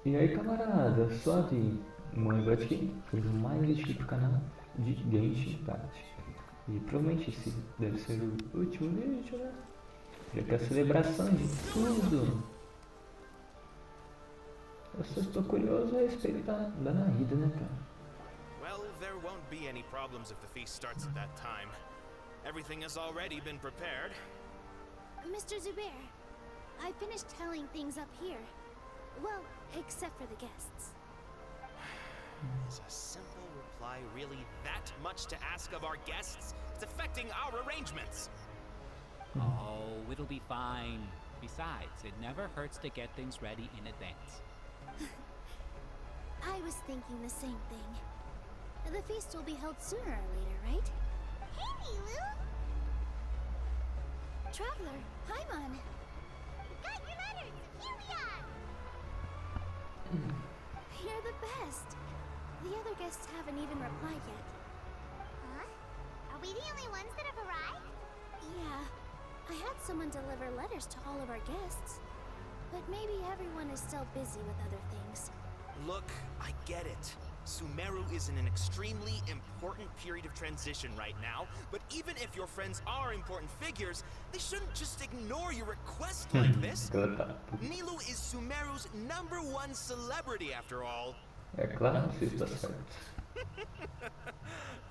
E aí, camarada, suave, ManoBigodi aqui, fez mais um vídeo pro canal de Genshin, parte. E provavelmente esse deve ser o último vídeo, né? Já que é a celebração de tudo. Eu só estou curioso a respeito da Narida, né, cara? Well, there won't be any problems if the feast starts at that time. Everything has already been prepared. Mr. Zubair, I finished telling things up here. Well, except for the guests. Is a simple reply really that much to ask of our guests? It's affecting our arrangements. Oh, it'll be fine. Besides, it never hurts to get things ready in advance. I was thinking the same thing. The feast will be held sooner or later, right? Hey, Lou! Traveler, Paimon! Got your letters! Here we are! You're the best! The other guests haven't even replied yet. Huh? Are we the only ones that have arrived? Yeah. I had someone deliver letters to all of our guests. But maybe everyone is still busy with other things. Look, I get it. Sumeru is in an extremely important period of transition right now, but even if your friends are important figures, they shouldn't just ignore your request like this. Nilou is Sumeru's #1 celebrity after all. É claro, você está certo.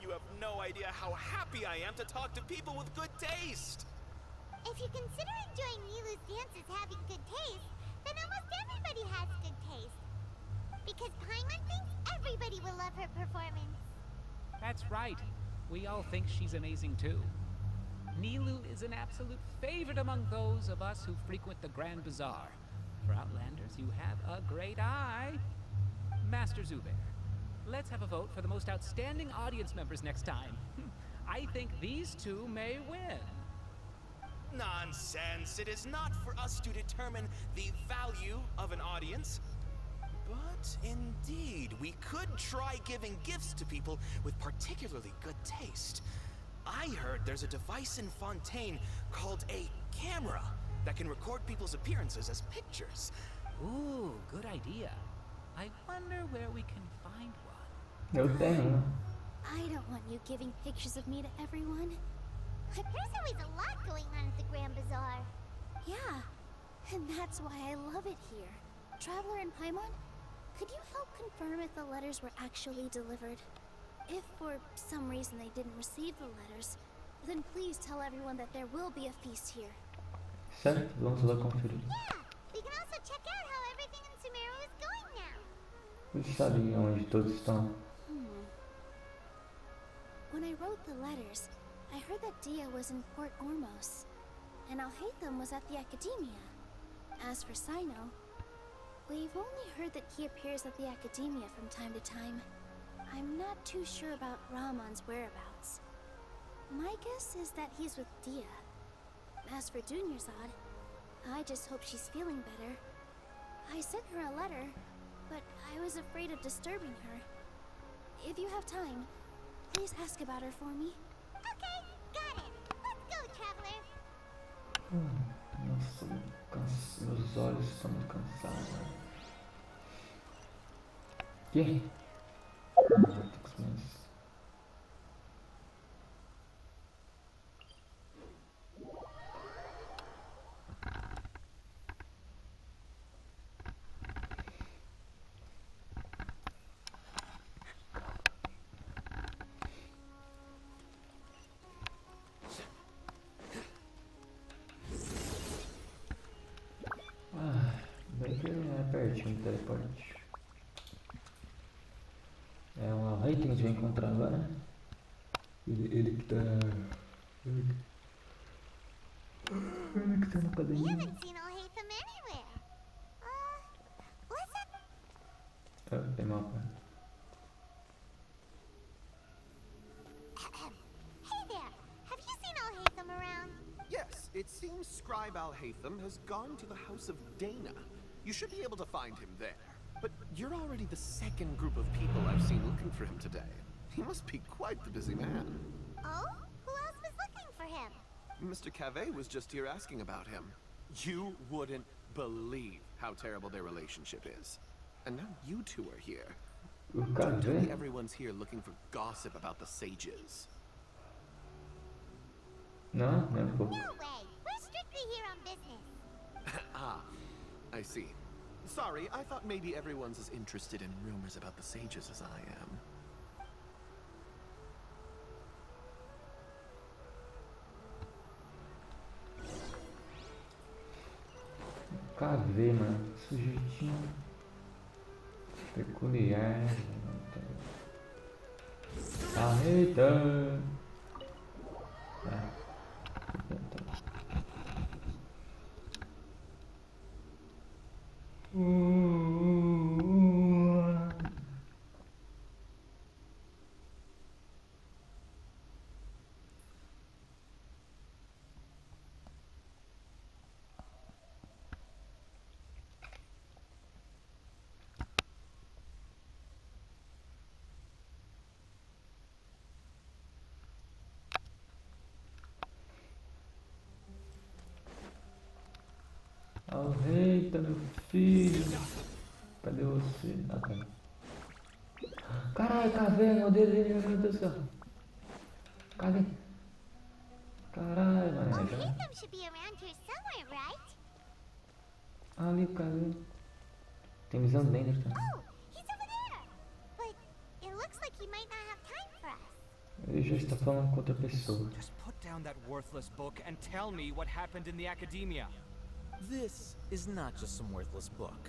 You have no idea how happy I am to talk to people with good taste. If you consider enjoying Nilou's dance as having good taste, then almost everybody has good taste. Because Paimon thinks everybody will love her performance. That's right. We all think she's amazing too. Nilou is an absolute favorite among those of us who frequent the Grand Bazaar. For Outlanders, you have a great eye. Master Zubair, let's have a vote for the most outstanding audience members next time. I think these two may win. Nonsense! It is not for us to determine the value of an audience. But indeed, we could try giving gifts to people with particularly good taste. I heard there's a device in Fontaine called a camera that can record people's appearances as pictures. Ooh, good idea. I wonder where we can find one. Eu tenho. I don't want you giving pictures of me to everyone. There's always a lot going on at the Grand Bazaar. Yeah, and that's why I love it here. Traveler and Paimon, could you help confirm if the letters were actually delivered? If for some reason they didn't receive the letters, then please tell everyone that there will be a feast here. Certo, vamos lá conferir. Yeah, we can also check out how everything in Sumeru is going now. Vocês sabem onde todos estão? When I wrote the letters, I heard that Dia was in Port Ormos, and Alhaitham was at the Academia. As for Sino, we've only heard that he appears at the Academia from time to time. I'm not too sure about Ramon's whereabouts. My guess is that he's with Dia. As for Dunyarzad, I just hope she's feeling better. I sent her a letter, but I was afraid of disturbing her. If you have time, please ask about her for me. Okay, got it. Let's go, Traveler. Nossa, meus olhos estão muito cansados. Que? Bem que é pertinho do teleporte. É uma rei que a gente vai encontrar agora, né? Ele que tá. Ele que tá na We academia. haven't seen Alhaitham anywhere. What's that? Tem mapa. Hey there, have you seen Alhaitham around? Yes, it seems Scribe Alhaitham has gone to the House of Dana. You should be able to find him there. But you're already the second group of people I've seen looking for him today. He must be quite the busy man. Oh? Who else was looking for him? Mr. Cave was just here asking about him. You wouldn't believe how terrible their relationship is. And now you two are here. O Don't tell me Kavê? everyone's here looking for gossip about the sages. Não, nem um pouco. No way. We're strictly here on business. Ah, I see. Sorry, I thought maybe everyone's as interested in rumors about the sages as I am. Kavê, mano. Sujeitinho. Peculiar. Arreta. Arreta, meu filho. Cadê você? Ah, tá. Caralho, Kavê, meu Deus, meu Deus do céu. Cadê? Caralho, Oh, mano. Haytham should be around here somewhere, right? Ali, Kavê. Tem visão dentro, tá? Oh, he's over there. But it looks like he might not have time for us. Ele já está falando com outra pessoa. Just put down that worthless book and tell me what happened in the academia. This is not just some worthless book.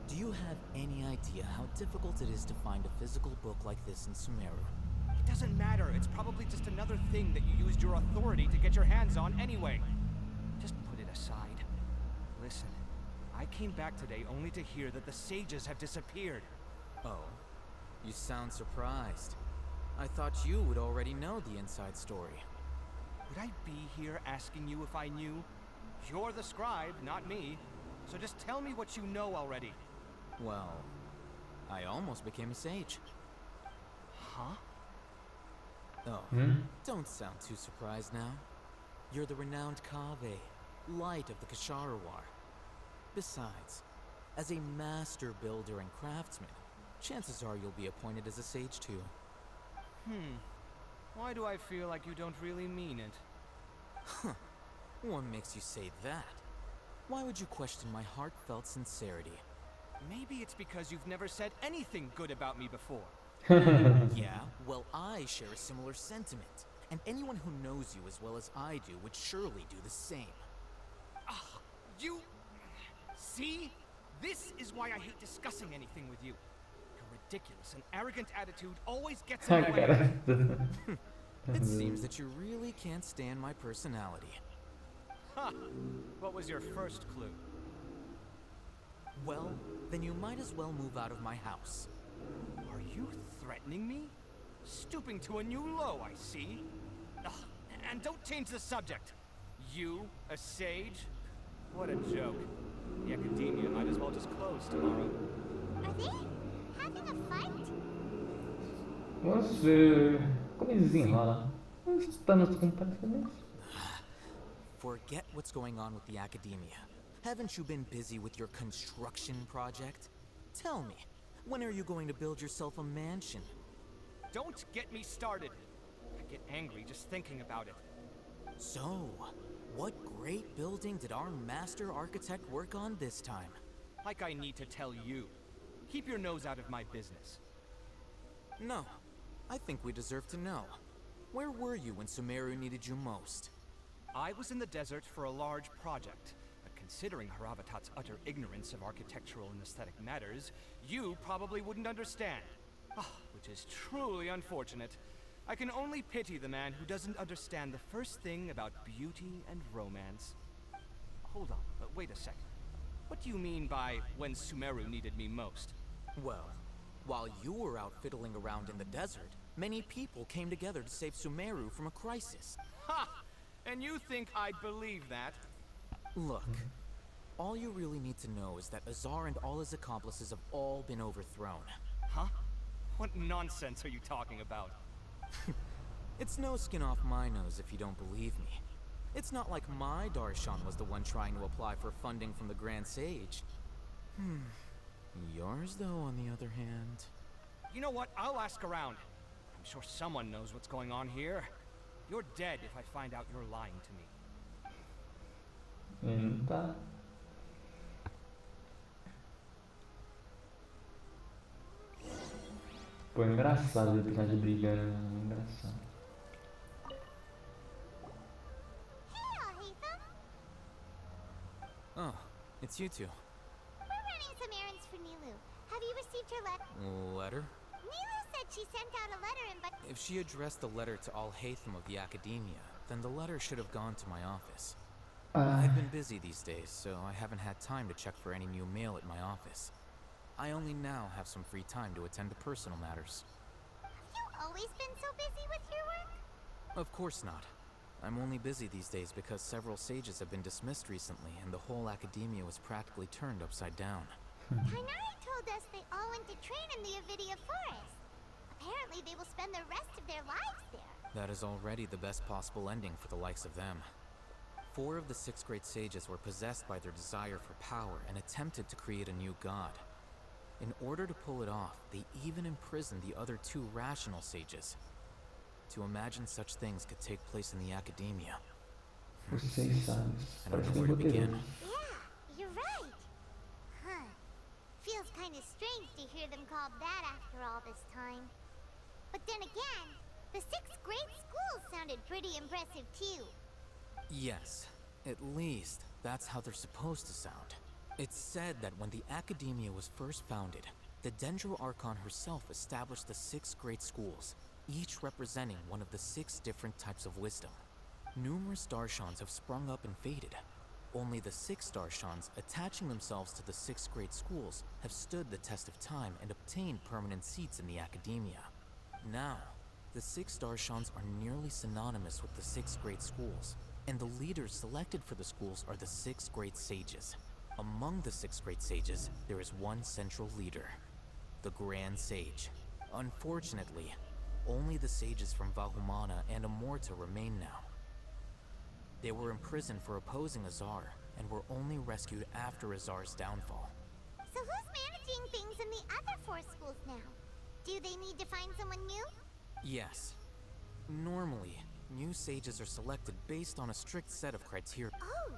Do you have any idea how difficult it is to find a physical book like this in Sumeru? It doesn't matter. It's probably just another thing that you used your authority to get your hands on anyway. Just put it aside. Listen, I came back today only to hear that the sages have disappeared. Oh, you sound surprised. I thought you would already know the inside story. Would I be here asking you if I knew? You're the scribe, not me. So just tell me what you know already. Well, I almost became a sage. Huh? Oh, don't sound too surprised now. You're the renowned Kaveh, light of the Kasharawar. Besides, as a master builder and craftsman, chances are you'll be appointed as a sage too. Why do I feel like you don't really mean it? What makes you say that? Why would you question my heartfelt sincerity? Maybe it's because you've never said anything good about me before. Yeah, well, I share a similar sentiment. And anyone who knows you as well as I do would surely do the same. You... See? This is why I hate discussing anything with you. Your ridiculous and arrogant attitude always gets in the way. Cara. It seems that you really can't stand my personality. Huh. What was your first clue? Well, then you might as well move out of my house. Are you threatening me? Stooping to a new low, I see. Ugh, and don't change the subject. You, a sage? What a joke. The academia might as well just close tomorrow. Are they having a fight? Vamos ver como eles desenrolam. Está nas comparações. Forget what's going on with the academia. Haven't you been busy with your construction project? Tell me, when are you going to build yourself a mansion? Don't get me started. I get angry just thinking about it. So, what great building did our master architect work on this time? Like I need to tell you. Keep your nose out of my business. No, I think we deserve to know. Where were you when Sumeru needed you most? I was in the desert for a large project, but considering Haravatat's utter ignorance of architectural and aesthetic matters, you probably wouldn't understand. Which is truly unfortunate. I can only pity the man who doesn't understand the first thing about beauty and romance. Hold on, wait a second. What do you mean by when Sumeru needed me most? Well, while you were out fiddling around in the desert, many people came together to save Sumeru from a crisis. Ha! And you think I'd believe that? Look, all you really need to know is that Azar and all his accomplices have all been overthrown. Huh? What nonsense are you talking about? It's no skin off my nose if you don't believe me. It's not like my Darshan was the one trying to apply for funding from the Grand Sage. Yours, though, on the other hand... You know what? I'll ask around. I'm sure someone knows what's going on here. You're dead if I find out you're lying to me. Tá. Pô, engraçado o episódio brigando, né? Engraçado. Oh, it's you two. We're running some errands for Nilu. Have you received her letter? Letter? Nilu said she sent out a letter but If she addressed the letter to all Hatham of the Academia, then the letter should have gone to my office. I've been busy these days, so I haven't had time to check for any new mail at my office. I only now have some free time to attend to personal matters. have you always been so busy with your work? Of course not. I'm only busy these days because several sages have been dismissed recently, and the whole Academia was practically turned upside down. Kainari told us they all went to train in the Avidia Forest. Apparently they will spend the rest of their lives there. That is already the best possible ending for the likes of them. 4 of the 6 great sages were possessed by their desire for power and attempted to create a new god. In order to pull it off, they even imprisoned the other 2 rational sages. To imagine such things could take place in the Academia. Os 6 sábios. I don't Parece know bem where to begin. poderoso. Yeah, you're right. Huh. Feels kind of strange to hear them called that after all this time. But then again, the 6 great schools sounded pretty impressive too. Yes, at least that's how they're supposed to sound. It's said that when the Academia was first founded, the Dendro Archon herself established the 6 great schools, each representing one of the 6 different types of wisdom. Numerous Darshans have sprung up and faded. Only the 6 Darshans, attaching themselves to the 6 great schools, have stood the test of time and obtained permanent seats in the Academia. Now, the 6 Darshans are nearly synonymous with the 6 great schools, and the leaders selected for the schools are the 6 great sages. Among the 6 great sages, there is one central leader, the Grand Sage. Unfortunately, only the sages from Vahumana and Amorta remain now. They were imprisoned for opposing Azar, and were only rescued after Azar's downfall. So who's managing things in the other 4 schools now? Do they need to find someone new? Yes. Normally, new sages are selected based on a strict set of criteria. Oh,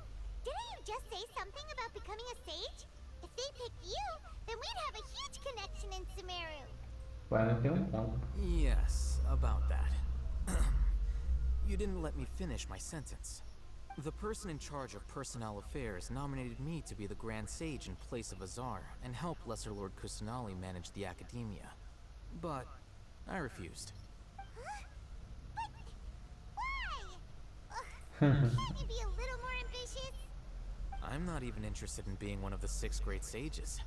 didn't you just say something about becoming a sage? If they pick you, then we'd have a huge connection in Sumeru. Vai ter ponto. Yes, about that. You didn't let me finish my sentence. The person in charge of personnel affairs nominated me to be the Grand Sage in place of Azar and help Lesser Lord Kusanali manage the Academia. But I refused. Huh? But why? Can't you be a little more ambitious? I'm not even interested in being one of the 6 great sages.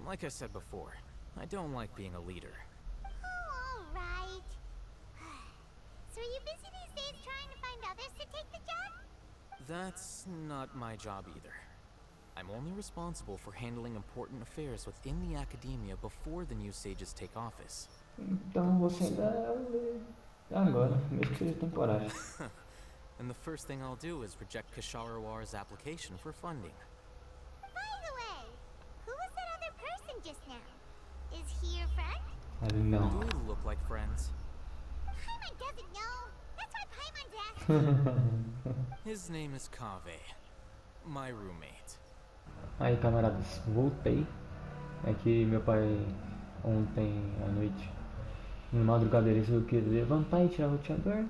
Like I said before, I don't like being a leader. Oh, alright. So are you busy these days trying to find others to take the job? That's not my job either. I'm only responsible for handling important affairs within the Academia before the new sages take office. Então você ainda é o líder. Agora, mesmo que seja temporário. And the first thing I'll do is reject Kasharawar's application for funding. By the way, who was that other person just now? Is he your friend? I não. Do we look like friends? Paimon doesn't know. That's why Paimon's asking. His name is Kaveh, my roommate. Aí, camaradas, voltei. É que meu pai ontem à noite, na madrugada, ele resolveu que levantar e tirar o roteador.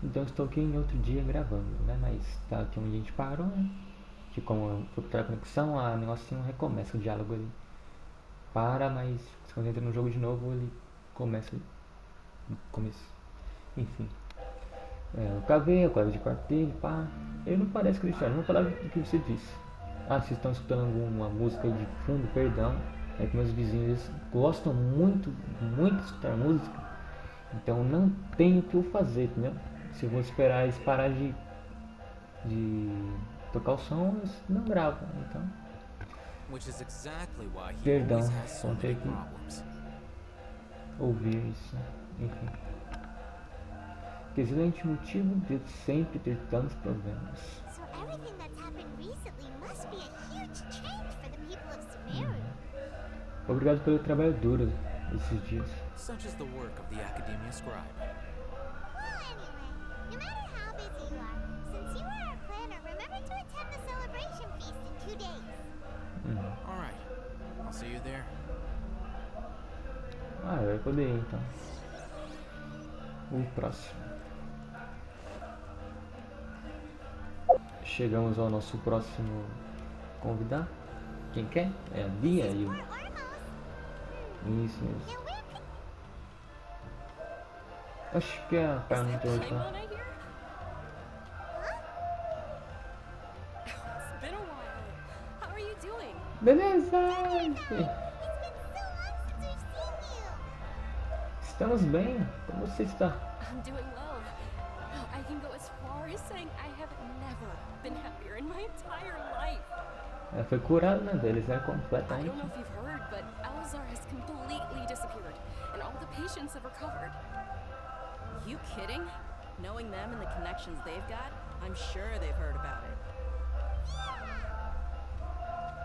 Então estou aqui em outro dia gravando, né? Mas tá aqui onde a gente parou, né? Que como eu fui pra conexão, a negocinho recomeça o diálogo ali. Para, mas se você entra no jogo de novo, ele começa no começo. Enfim. Eu cavei, a colega de quarto dele, pá. Ele não parece cristiano, não falar do que você disse. Ah, vocês estão escutando alguma música aí de fundo, perdão. É que meus vizinhos eles gostam muito de escutar música. Então não tenho o que eu fazer, entendeu? Se eu vou esperar eles parar de tocar o som, eles não gravam, então. Which is exactly why he Perdão, always has so vão ter many que problems. ouvir isso, enfim. Excelente motivo de sempre ter tantos problemas. So everything that's happened recently must be a huge change for the people of Sumeru. Obrigado pelo trabalho duro esses dias. Such is the work of the Academia scribe. Well, anyway, no matter how busy you are, since you are our planner, remember to attend the celebration feast in 2 days. Alright, I'll see you there. Ah, vai poder ir, então. O próximo. Chegamos ao nosso próximo convidado. Quem quer? É a Bia e o... Isso mesmo. Now where could... Acho que a pai não tem hoje, não. It's been a while. How are you doing? Beleza! It's been so long since we've seen you. Estamos bem. Como você está? I'm doing well. I can go as far as saying I have never been happier in my entire life. Ela foi curada, né? Deles é I completamente. don't know if you've heard, but Alazar has completely disappeared, and all the patients have recovered. You kidding? Knowing them and the connections they've got, I'm sure they've heard about it.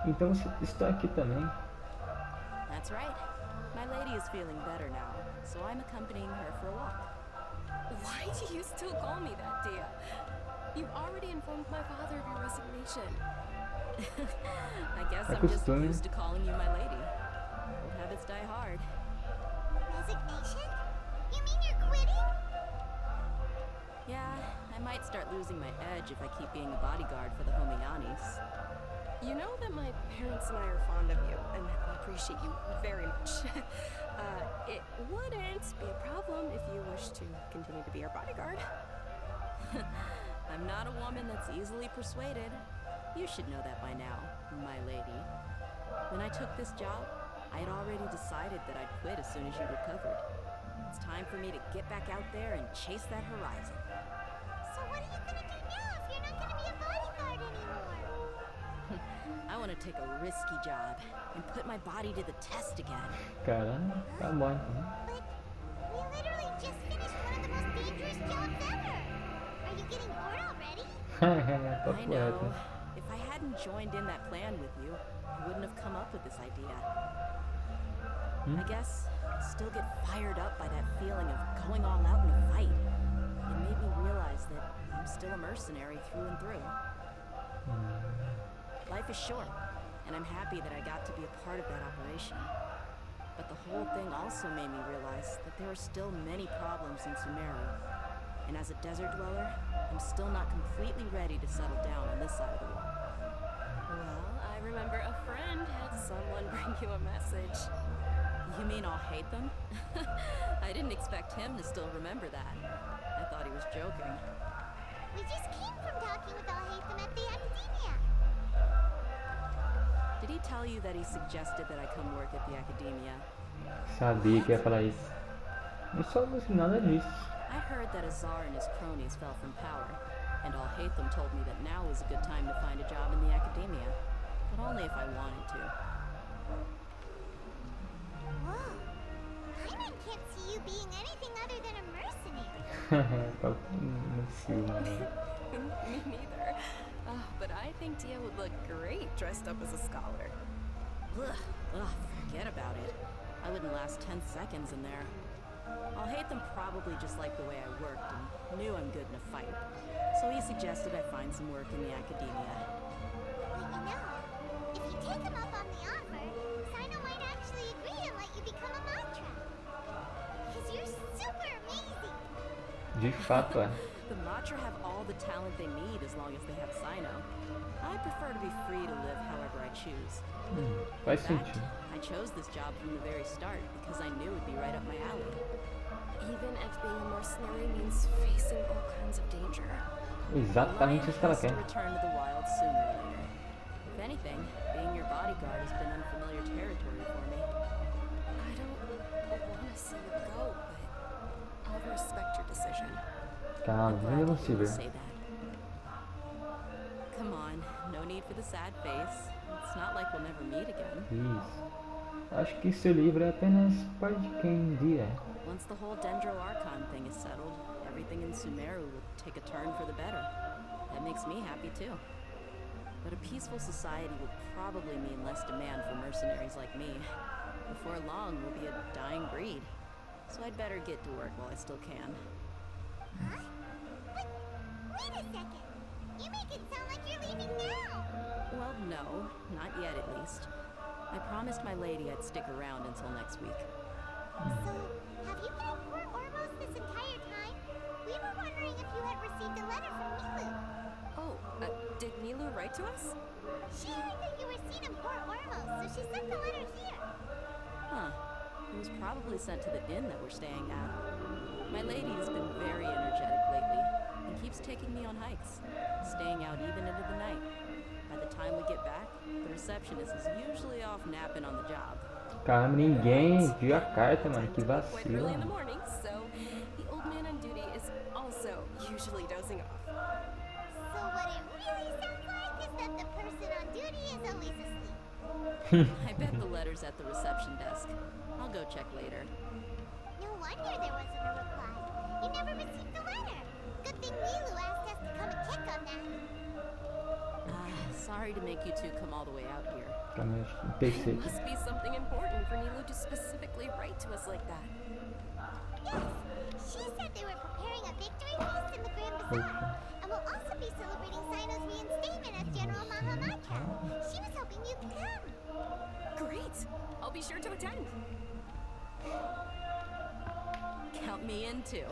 Então você está aqui também. That's right. My lady is feeling better now, so I'm accompanying her for a walk. Why do you still call me that, Dia? You've already informed my father of your resignation. I guess I'm just Acostume. used to calling you my lady. Old habits die hard. Resignation? You mean you're quitting? Yeah, I might start losing my edge if I keep being a bodyguard for the Homianis. You know that my parents and I are fond of you, and I appreciate you very much. It wouldn't be a problem if you wish to continue to be our bodyguard. I'm not a woman that's easily persuaded. You should know that by now, my lady. When I took this job, I had already decided that I'd quit as soon as you recovered. It's time for me to get back out there and chase that horizon. So what are you gonna do now if you're not gonna be a bodyguard anymore? I want to take a risky job and put my body to the test again. Caramba, tá bom então. But we literally just finished one of the most dangerous jobs ever. Are you getting bored already? Papo I know. reto. If I hadn't joined in that plan with you, I wouldn't have come up with this idea. I guess I still get fired up by that feeling of going all out in a fight. It made me realize that I'm still a mercenary through and through. Life is short, and I'm happy that I got to be a part of that operation. But the whole thing also made me realize that there are still many problems in Sumeru. And as a desert dweller, I'm still not completely ready to settle down on this side of the wall. Well, I remember a friend had someone bring you a message. You mean I'll hate them? I didn't expect him to still remember that. I thought he was joking. We just came from talking with Al-Haytham at the Academia. Did he tell you that he suggested that I come work at the Academia? Sabia que ia falar isso. Não somos nada disso. I heard that Azar and his cronies fell from power, and Al-Haytham told me that now was a good time to find a job in the Academia, but only if I wanted to. Whoa. Hyman can't see you being anything other than a mercenary. Papo no filme. Me neither. But I think Dia would look great dressed up as a scholar. Ugh, forget about it. I wouldn't last 10 seconds in there. Al-Haytham probably just liked the way I worked and knew I'm good in a fight. So he suggested I find some work in the Academia. But you know, if you take him up on the offer, Sino might actually agree and let you become a mantra. Because you're super amazing. De fato, é. The Matra have all the talent they need as long as they have Sino. I prefer to be free to live however I choose. Faz In fact, sentido. I chose this job from the very start because I knew it'd be right up my alley. Even if being a mercenary means facing all kinds of danger. Exatamente isso que ela Lion has quer. to return to the wild sooner or later. If anything, being your bodyguard has been unfamiliar territory for me. I don't want to see you go, but I'll respect your decision. Calma, Glad ainda to não hear se you vê. say that. Come on, no need for the sad face. It's not like we'll never meet again. Isso. Acho que seu livro é apenas parte de quem Dia é. Once the whole Dendro Archon thing is settled, everything in Sumeru will take a turn for the better. That makes me happy too. But a peaceful society will probably mean less demand for mercenaries like me. Before long, we'll be a dying breed. So I'd better get to work while I still can. Huh? But wait a second. You make it sound like you're leaving now. Well, no, not yet at least. I promised my lady I'd stick around until next week. So, have you been in Port Ormos this entire time? We were wondering if you had received a letter from Nilu. Oh, did Nilu write to us? She heard that you were seen in Port Ormos, so she sent the letter here. Huh. It was probably sent to the inn that we're staying at. My lady has been very energetic lately and keeps taking me on hikes, staying out even into the night. By the time we get back, the receptionist is usually off napping on the job. Caramba, ninguém viu a carta, mano. Que Quite early in the vacilo. morning, so the old man on duty is also usually dozing off. So what it really sounds like is that the person on duty is always asleep. I bet the letter's at the reception desk. I'll go check later. No wonder there wasn't a reply. You never received the letter. Good thing Nilu asked us to come and check on that. Sorry to make you two come all the way out here. Calma, It PC. must be something important for Nilu to specifically write to us like that. Yes, she said they were preparing a victory feast in the Grand Bazaar, and will also be celebrating Sino's reinstatement as General Mahamatra. She was hoping you could come. Great! I'll be sure to attend. Count me in too.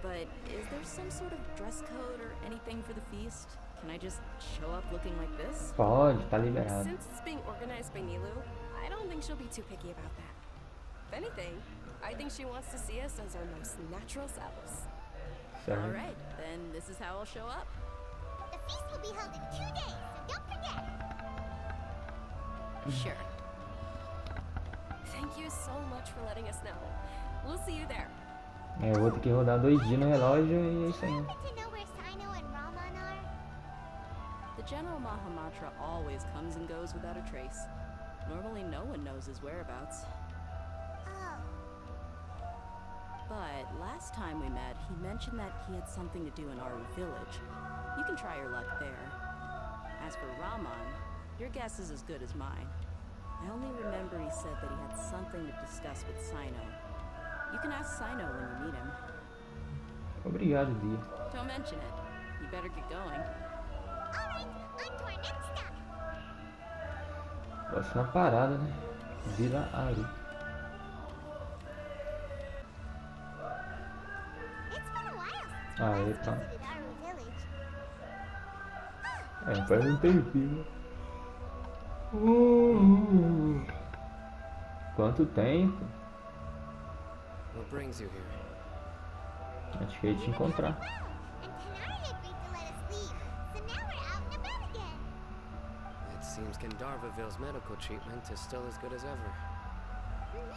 But is there some sort of dress code or anything for the feast? Can I just show up looking like this? Pode, tá liberado. Since it's being organized by Nilu, I don't think she'll be too picky about that. If anything, I think she wants to see us as our most natural selves. Certo. Alright, then this is how I'll show up. The feast will be held in 2 days, so don't forget. Sure. Thank you so much for letting us know. We'll see you there. É, eu vou ter que rodar 2 dias no relógio e é isso aí. Happen to know where Sino and Raman are? The General Mahamatra always comes and goes without a trace. Normally no one knows his whereabouts. Oh, But last time we met, he mentioned that he had something to do in our village. You can try your luck there. As for Raman, your guess is as good as mine. I only remember he said that he had something to discuss with Sino. You can ask Sino when you meet him. Obrigado, Dia. Don't mention it. You better get going. alright, on to our next stop. Próxima parada, né? Vila Aru. It's been a while since Ah, we eita. visited Aru Village. É, faz um tempinho. Quanto tempo? What brings you here? Acho que ia te encontrar. And Tanari agreed to let us leave, so now we're out and about again. It seems Gandharvaville's medical treatment is still as good as ever.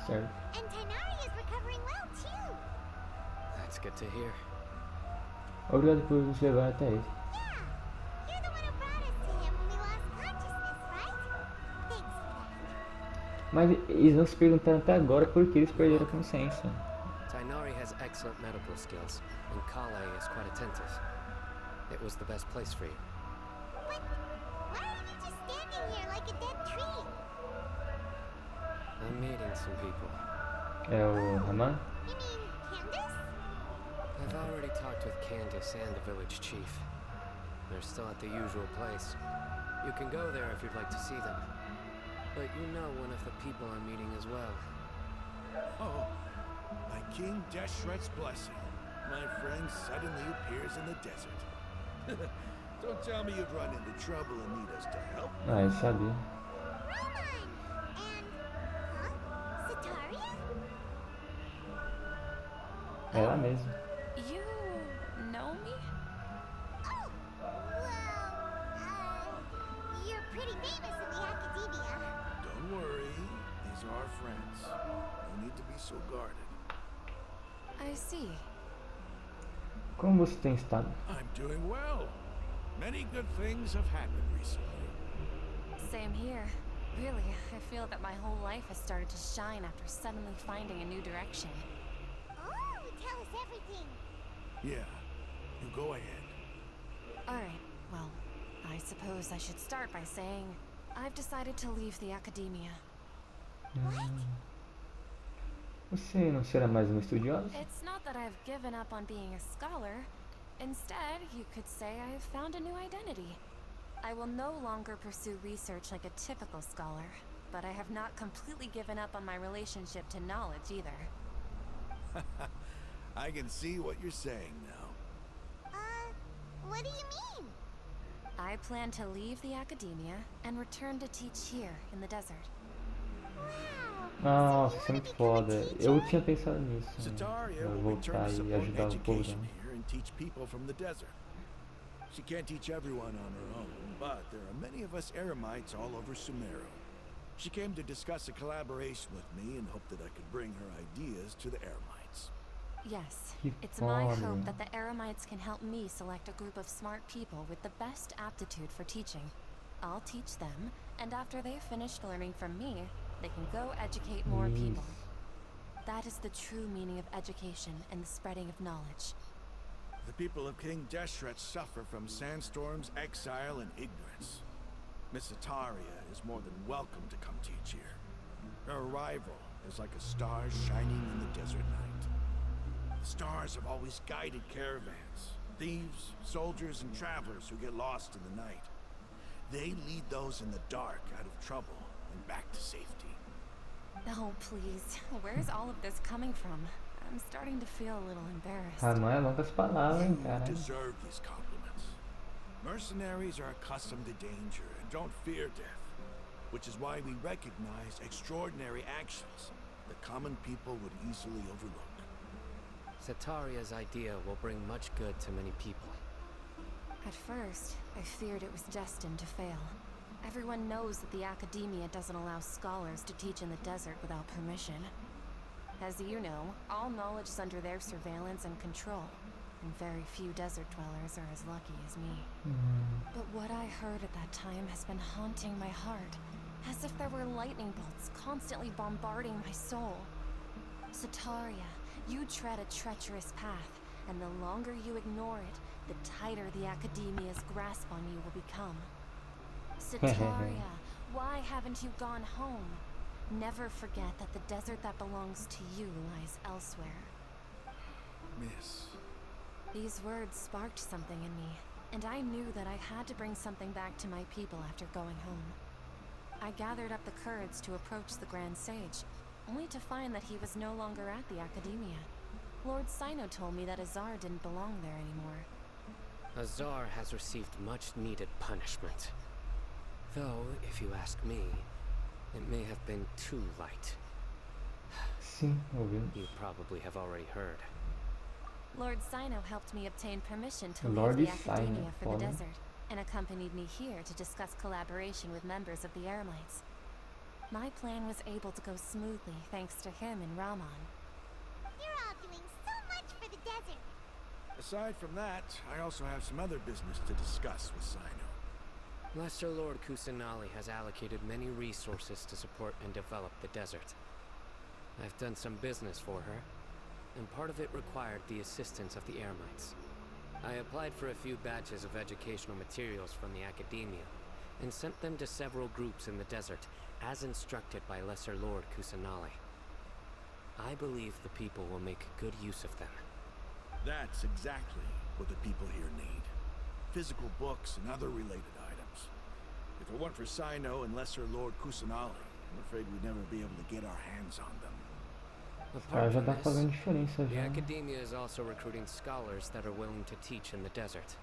Certo. And Tanari is recovering well too. That's good to hear. Obrigado por nos levar até ele. Yeah, you're the one who brought us to him when we lost consciousness, right? Thanks for that. Mas eles não se perguntaram até agora por que eles perderam a consciência. Tainari has excellent medical skills, and Kale is quite attentive. It was the best place for you. But why are you just standing here like a dead tree? I'm meeting some people. É o Raman? You mean Candace? I've already talked with Candace and the village chief. They're still at the usual place. You can go there if you'd like to see them. But you know one of the people I'm meeting as well. Oh, by King Deshret's blessing, my friend suddenly appears in the desert. Don't tell me you've run into trouble and need us to help. Ah, eu sabia. Raman! And... huh? Sataria? Ela mesma. You know me? Oh! Well... you're pretty famous in the academia. Don't worry, these are our friends. No need to be so guarded. I see. Como você tem estado? I'm doing well. Many good things have happened recently. Same here. Really, I feel that my whole life has started to shine after suddenly finding a new direction. Oh, tell us everything. Yeah, you go ahead. Alright, well, I suppose I should start by saying I've decided to leave the academia. What? Você não será mais uma estudiosa? It's not that I've given up on being a scholar. Instead, you could say I have found a new identity. I will no longer pursue research like a typical scholar, but I have not completely given up on my relationship to knowledge either. I can see what you're saying now. What do you mean? I plan to leave the academia and return to teach here in the desert. Nossa, isso é muito foda. Eu tinha pensado nisso. Sataria Eu will return voltar to e support ajudar o povo. education here and teach people from the desert. She can't teach everyone on her own, but there are many of us Eremites all over Sumeru. She came to discuss a collaboration with me and hoped that I could bring her ideas to the Eremites. Yes, Que it's my foda. hope that the Eremites can help me select a group of smart people with the best aptitude for teaching. I'll teach them, and after they've finished learning from me, they can go educate more people. That is the true meaning of education and the spreading of knowledge. The people of King Deshret suffer from sandstorms, exile, and ignorance. Miss Ataria is more than welcome to come teach here. Her arrival is like a star shining in the desert night. The stars have always guided caravans, thieves, soldiers, and travelers who get lost in the night. They lead those in the dark out of trouble and back to safety. Oh, please. Where's all of this coming from? I'm starting to feel a little embarrassed. Ah, não é longas palavras, hein, You cara. deserve these compliments. Mercenaries are accustomed to danger and don't fear death, which is why we recognize extraordinary actions that common people would easily overlook. Sataria's idea will bring much good to many people. At first, I feared it was destined to fail. Everyone knows that the academia doesn't allow scholars to teach in the desert without permission. As you know, all knowledge is under their surveillance and control, and very few desert dwellers are as lucky as me. But what I heard at that time has been haunting my heart, as if there were lightning bolts constantly bombarding my soul. Sataria, you tread a treacherous path, and the longer you ignore it, the tighter the academia's grasp on you will become. Sataria, why haven't you gone home? Never forget that the desert that belongs to you lies elsewhere. Miss. These words sparked something in me, and I knew that I had to bring something back to my people after going home. I gathered up the courage to approach the Grand Sage, only to find that he was no longer at the Academia. Lord Sino told me that Azar didn't belong there anymore. Azar has received much needed punishment. Though, if you ask me, it may have been too light. Sim, ouvindo. You probably have already heard. Lord Sino helped me obtain permission to Lord leave the Sino, Academia for the foda. desert, and accompanied me here to discuss collaboration with members of the Eremites. My plan was able to go smoothly thanks to him and Raman. You're all doing so much for the desert. Aside from that, I also have some other business to discuss with Sino. Lesser Lord Kusanali has allocated many resources to support and develop the desert. I've done some business for her, and part of it required the assistance of the Eremites. I applied for a few batches of educational materials from the Academia, and sent them to several groups in the desert, as instructed by Lesser Lord Kusanali. I believe the people will make good use of them. That's exactly what the people here need. Physical books and other related items. If it weren't for Sino and Lesser Lord Kusanali, I'm afraid we'd never be able to get our hands on them. Cara, Apart já from tá this, fazendo diferença the já. Academia is also recruiting scholars that are willing to teach in the desert.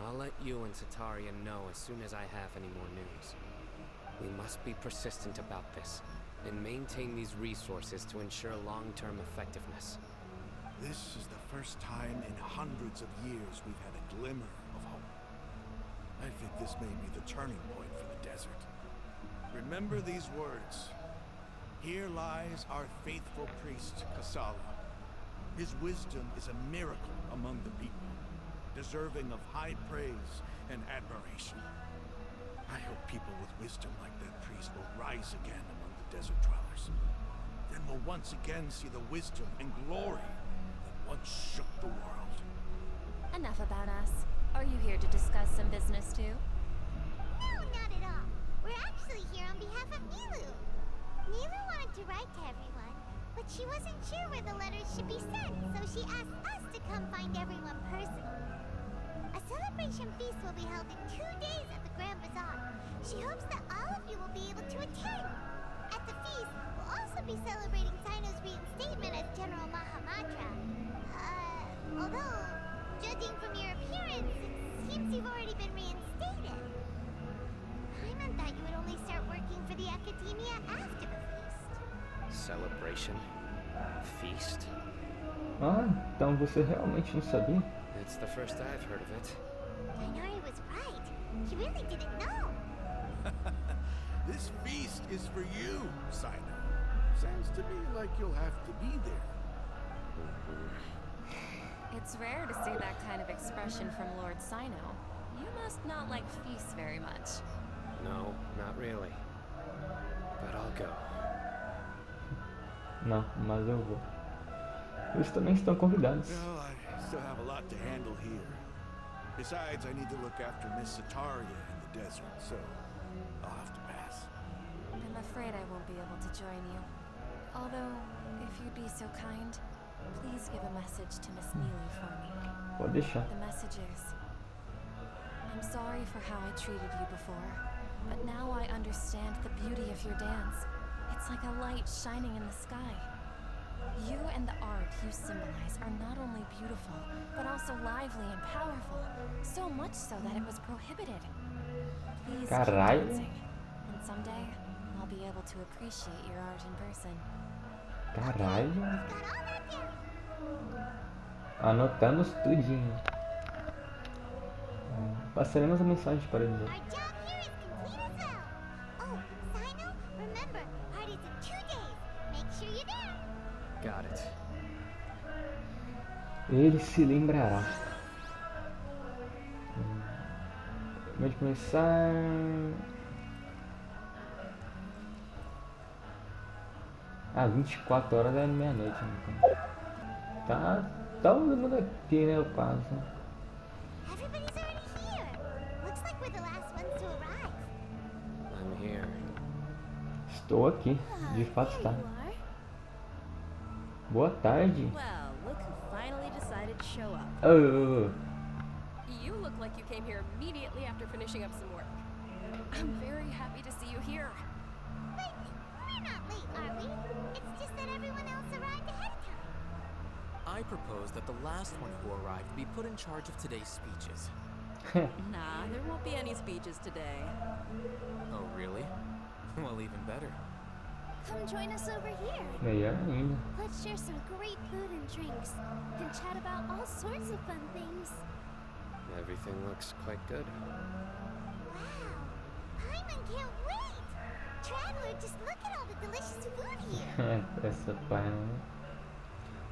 I'll let you and Sataria know as soon as I have any more news. We must be persistent about this, and maintain these resources to ensure long-term effectiveness. This is the first time in hundreds of years we've had a glimmer of hope. I think this may be the turning point for the desert. Remember these words. Here lies our faithful priest, Kasala. His wisdom is a miracle among the people, deserving of high praise and admiration. I hope people with wisdom like that priest will rise again among the desert dwellers. Then we'll once again see the wisdom and glory that once shook the world. Enough about us. Are you here to discuss some business too? No, not at all. We're actually here on behalf of Nilu. Nilu wanted to write to everyone, but But she wasn't sure where the letters should be sent, so she asked us to come find everyone personally. A celebration feast will be held in 2 days at the Grand Bazaar. She hopes that all of you will be able to attend. At the feast, we'll also be celebrating Sino's reinstatement as General Mahamatra. Although, judging from your appearance, it seems you've already been reinstated. Paimon thought you would only start working for the Academia after the feast. Celebration? Feast? Ah, então você realmente não sabia? It's the first I've heard of it. Dainari was right. She really didn't know. This feast is for you, Sino. Sounds to me like you'll have to be there. It's rare to see that kind of expression from Lord Sino. You must not like feasts very much. No, not really. But I'll go. Não, mas eu vou. Eles também estão convidados. Well, I still have a lot to handle here. Besides, I need to look after Miss Sataria in the desert, so I'll have to pass. I'm afraid I won't be able to join you. Although, if you'd be so kind, please give a message to Miss Neely for me. Pode deixar. The message is, I'm sorry for how I treated you before, but now I understand the beauty of your dance. It's like a light shining in the sky. You and the art you symbolize are not only beautiful, but also lively and powerful. So much so that it was prohibited. Please keep Caralho. dancing, and someday I'll be able to appreciate your art in person. Caralho. Anotamos tudinho. Passaremos a mensagem para ele. Our job here is complete as well. Oh, Sino, remember, party's in 2 days. Make sure you're there. Got it. Ele se lembrará. Vamos começar. Ah, 24 horas é meia-noite, então. Tá todo mundo aqui, né, eu passo. Everybody's already here. Looks like we're the last ones to arrive. I'm here. Estou aqui, de fato está. Boa tarde. Well, look who finally decided to show up. Oh. You look like you came here immediately after finishing up some work. I'm very happy to see you here. But we're not late, are we? It's just that everyone else arrived ahead of time. I propose that the last one who arrived be put in charge of today's speeches. Nah, there won't be any speeches today. Oh, really? Well, even better. Come join us over here. Melhor ainda. Let's share some great food and drinks, and chat about all sorts of fun things. Everything looks quite good. Wow, Paimon can't wait. Traveler, just look at all the delicious food here. Essa página.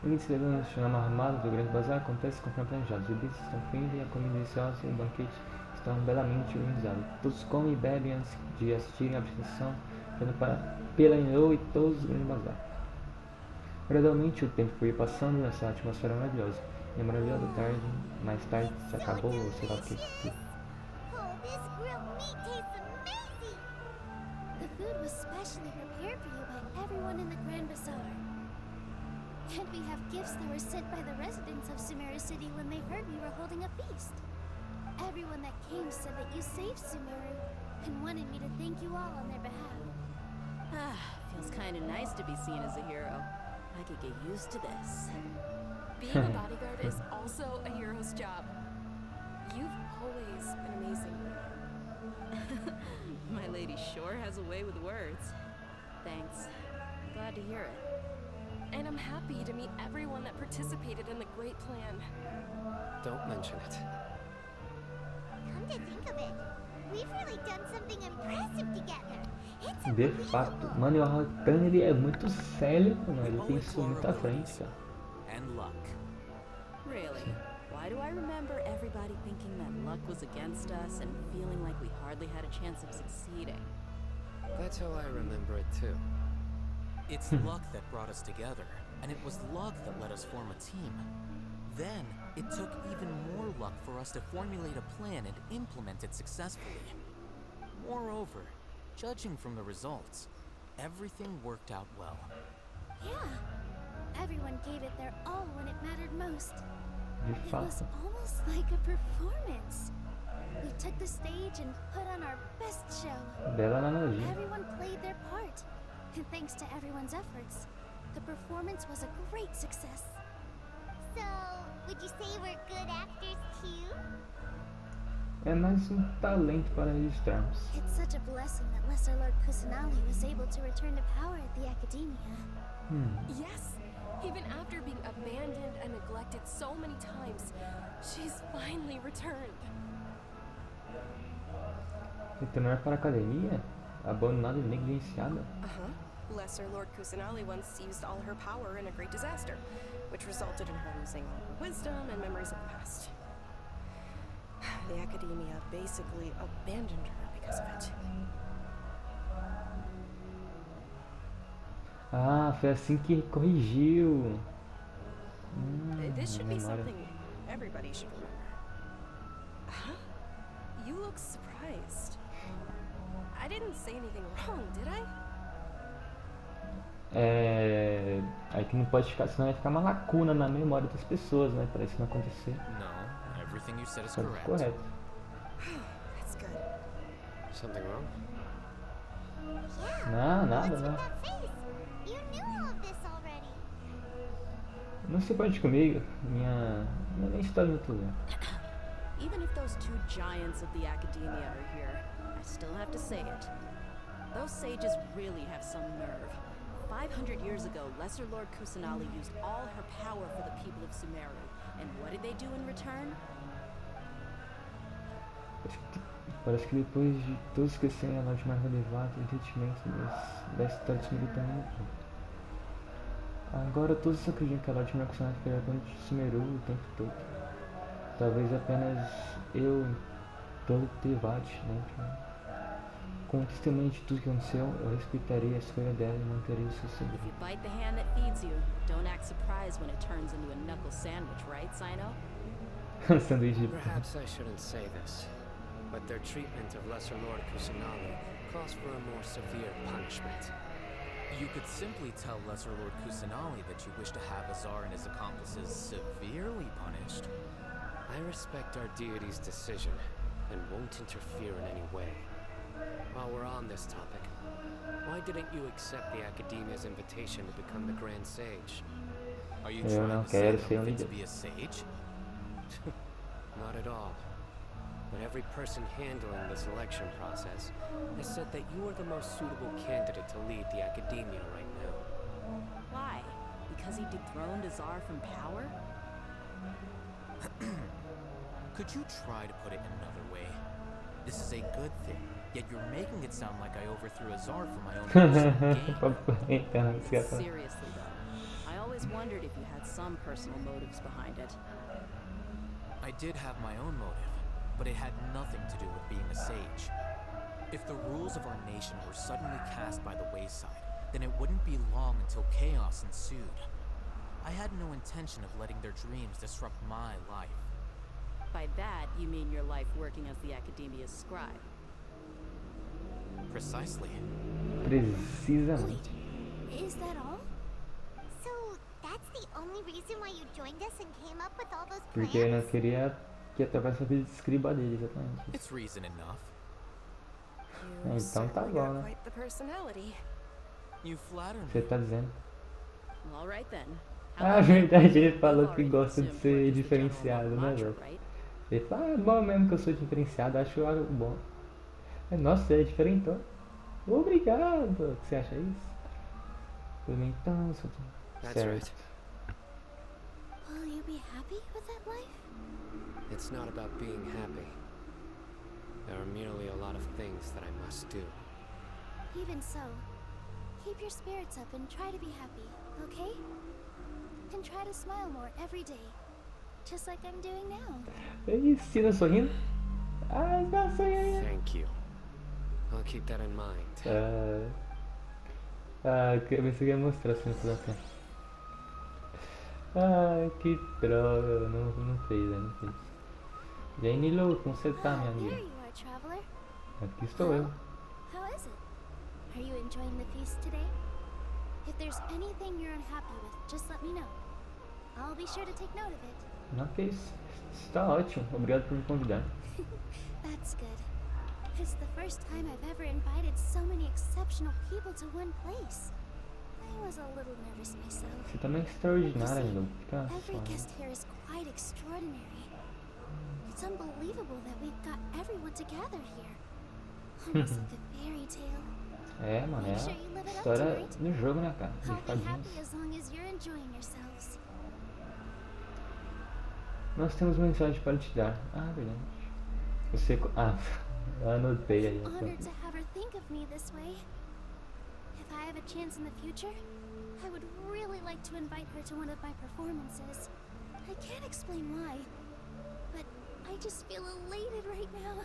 O índice de chama armado do Grande Bazar acontece conforme planejado. Os bebês estão frios e a comida deliciosa e o banquete estão belamente organizados. Todos comem e bebem antes de assistirem a apresentação, pela Enro e todos os Grandes Bazar. Gradualmente o tempo foi passando nessa atmosfera maravilhosa. E a maravilhosa tarde, mais tarde, se acabou, ou sei lá o que. Oh, this grilled meat tastes amazing. The food was specially prepared for you by everyone in the Grand Bazaar. And we have gifts that were sent by the residents of Sumeru City when they heard we were holding a feast. Everyone that came said that you saved Sumeru and wanted me to thank you all on their behalf. Ah, feels kind of nice to be seen as a hero. I could get used to this. Being a bodyguard is also a hero's job. You've always been amazing. My lady sure has a way with words. Thanks. Glad to hear it. And I'm happy to meet everyone that participated in the great plan. Don't mention it. Come to think of it, we've really done something impressive together. It's De unbelievable. fato, mano, e o Rakan, ele é muito sério, mano. Ele pensou muito à frente, cara. And luck. Really? Why do I remember everybody thinking that luck was against us and feeling like we hardly had a chance of succeeding? That's how I remember it too. It's luck that brought us together, and it was luck that let us form a team. Then, it took even more luck for us to formulate a plan and implement it successfully. Moreover, judging from the results, everything worked out well. Yeah, their all when it mattered most. De It was fato. almost like a performance. We took the stage and put on our best show. Bela analogia. Everyone played their part. And thanks to everyone's efforts, the performance was a great success. So, would you say we're good actors too? É mais um talento para registrarmos. It's such a blessing that Lesser Lord Kusanali was able to return to power at the Academia. Yes, even after being abandoned and neglected so many times, she's finally returned. Retornar para a academia? Abandonada e negligenciada? Lesser Lord Kusanali once used all her power in a great disaster, which resulted in her losing all her wisdom and memories of the past. The Academia basically abandoned her because of it. Ah, foi assim que corrigiu. This should be memória. something everybody should remember. Huh? You look surprised. I didn't say anything wrong, did I? Aí que não pode ficar, senão vai ficar uma lacuna na memória das pessoas, né? Pra isso não acontecer. No, everything you said is Tá correct. correto. That's good. Something wrong? Não, nada, What's with não. that face? You knew all of this already. Não se pode comigo. Minha história é muito legal. Even if those two giants of the Academia are here, I still have to say it. Those sages really have some nerve. 500 years ago, Lesser Lord Kusanali used all her power for the people of Sumeru. And what did they do in return? Parece que depois de todos esquecerem a loja mais relevante e entretenimento da história de Sumeru também. Agora todos acreditam que a loja mais funcionária foi a de Sumeru o tempo todo. Talvez apenas eu em todo o Tevate, né? Com testemunho de tudo que aconteceu, eu respeitaria a escolha dela e manteria o seu If segredo. you bite the hand that feeds you, don't act surprised when it turns into a knuckle sandwich, right, Sino? Sanduíche de Perhaps I shouldn't say this, but their treatment of Lesser Lord Kusanali calls for a more severe punishment. You could simply tell Lesser Lord Kusanali that you wish to have Azar and his accomplices severely punished. I respect our deity's decision and won't interfere in any way. While we're on this topic, why didn't you accept the Academia's invitation to become the Grand Sage? Are you Eu trying não to say quero ser I'm fit líder. to be a sage? Not at all. But every person handling the selection process has said that you are the most suitable candidate to lead the Academia right now. Why? Because he dethroned Azar from power? Could you try to put it another way? This is a good thing, yet you're making it sound like I overthrew Azar for my own personal gain. Então, esquece. Seriously, though, I always wondered if you had some personal motives behind it. I did have my own motive, but it had nothing to do with being a sage. If the rules of our nation were suddenly cast by the wayside, then it wouldn't be long until chaos ensued. I had no intention of letting their dreams disrupt my life. By that, you mean your life working as the Academia's scribe. Precisely. Precisamente. Is that all? So, that's the only reason why you joined us and came up with all those Porque eu não plans? queria que atravesse a vida de escriba dele, exatamente. It's reason enough. You Então tá certainly bom, got né? quite the personality. You flatter Você me. tá dizendo. All right then. Ah, verdade, ele falou que gosta de ser diferenciado, né, velho? Ele fala, ah, é bom mesmo que eu sou diferenciado, acho algo bom. Nossa, você é diferentão. Obrigado. O que você acha isso? Então, sou That's certo. right. Will you be happy with that life? It's not about being happy. There are merely a lot of things that I must do. Even so, keep your spirits up and try to be happy, okay? And try to smile more every day, just like I'm doing now. Ih, Cina sorrindo. Ah, tá sorrindo. Thank you. I'll keep that in mind. Eu pensei que ia mostrar assim por assim. Ah, que droga, não fez, né? Não fez. E aí, Nilo, como você tá, minha There amiga? you are, traveler. Aqui estou eu. How is it? Are you enjoying the feast today? If there's anything you're unhappy with, just let me know. I'll be sure to take note of it. Não, que isso. Está ótimo. Obrigado por me convidar. That's good. It's the first time I've ever invited so many exceptional people to one place. I was a little nervous myself. Você também é extraordinária, Lu. Fica Every suave. guest here is quite extraordinary. It's unbelievable that we've got everyone together here. Almost like a fairy tale. É, mano, é Make a sure you live it up história tonight. do jogo, né, cara? De I'll be fadinhas. happy as long as you're enjoying yourselves. Nós temos mensagem para te dar. Ah, verdade. Você... Ah, eu anotei aí. Honored to have her think of me this way. If I have a chance in the future, I would really like to invite her to one of my performances. I can't explain why, but I just feel elated right now.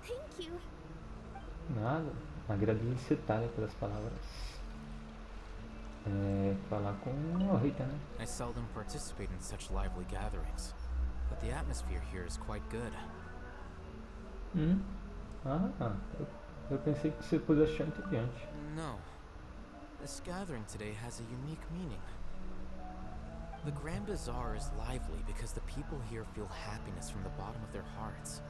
Thank you. Nada. Agradeço Itália pelas palavras. Falar com o Rita, né? I seldom participate in such lively gatherings, but the atmosphere here is quite good. Eu pensei que você pôde achar entediante. No. This gathering today has a unique meaning. The Grand Bazaar is lively because the people here feel happiness from the bottom of their hearts,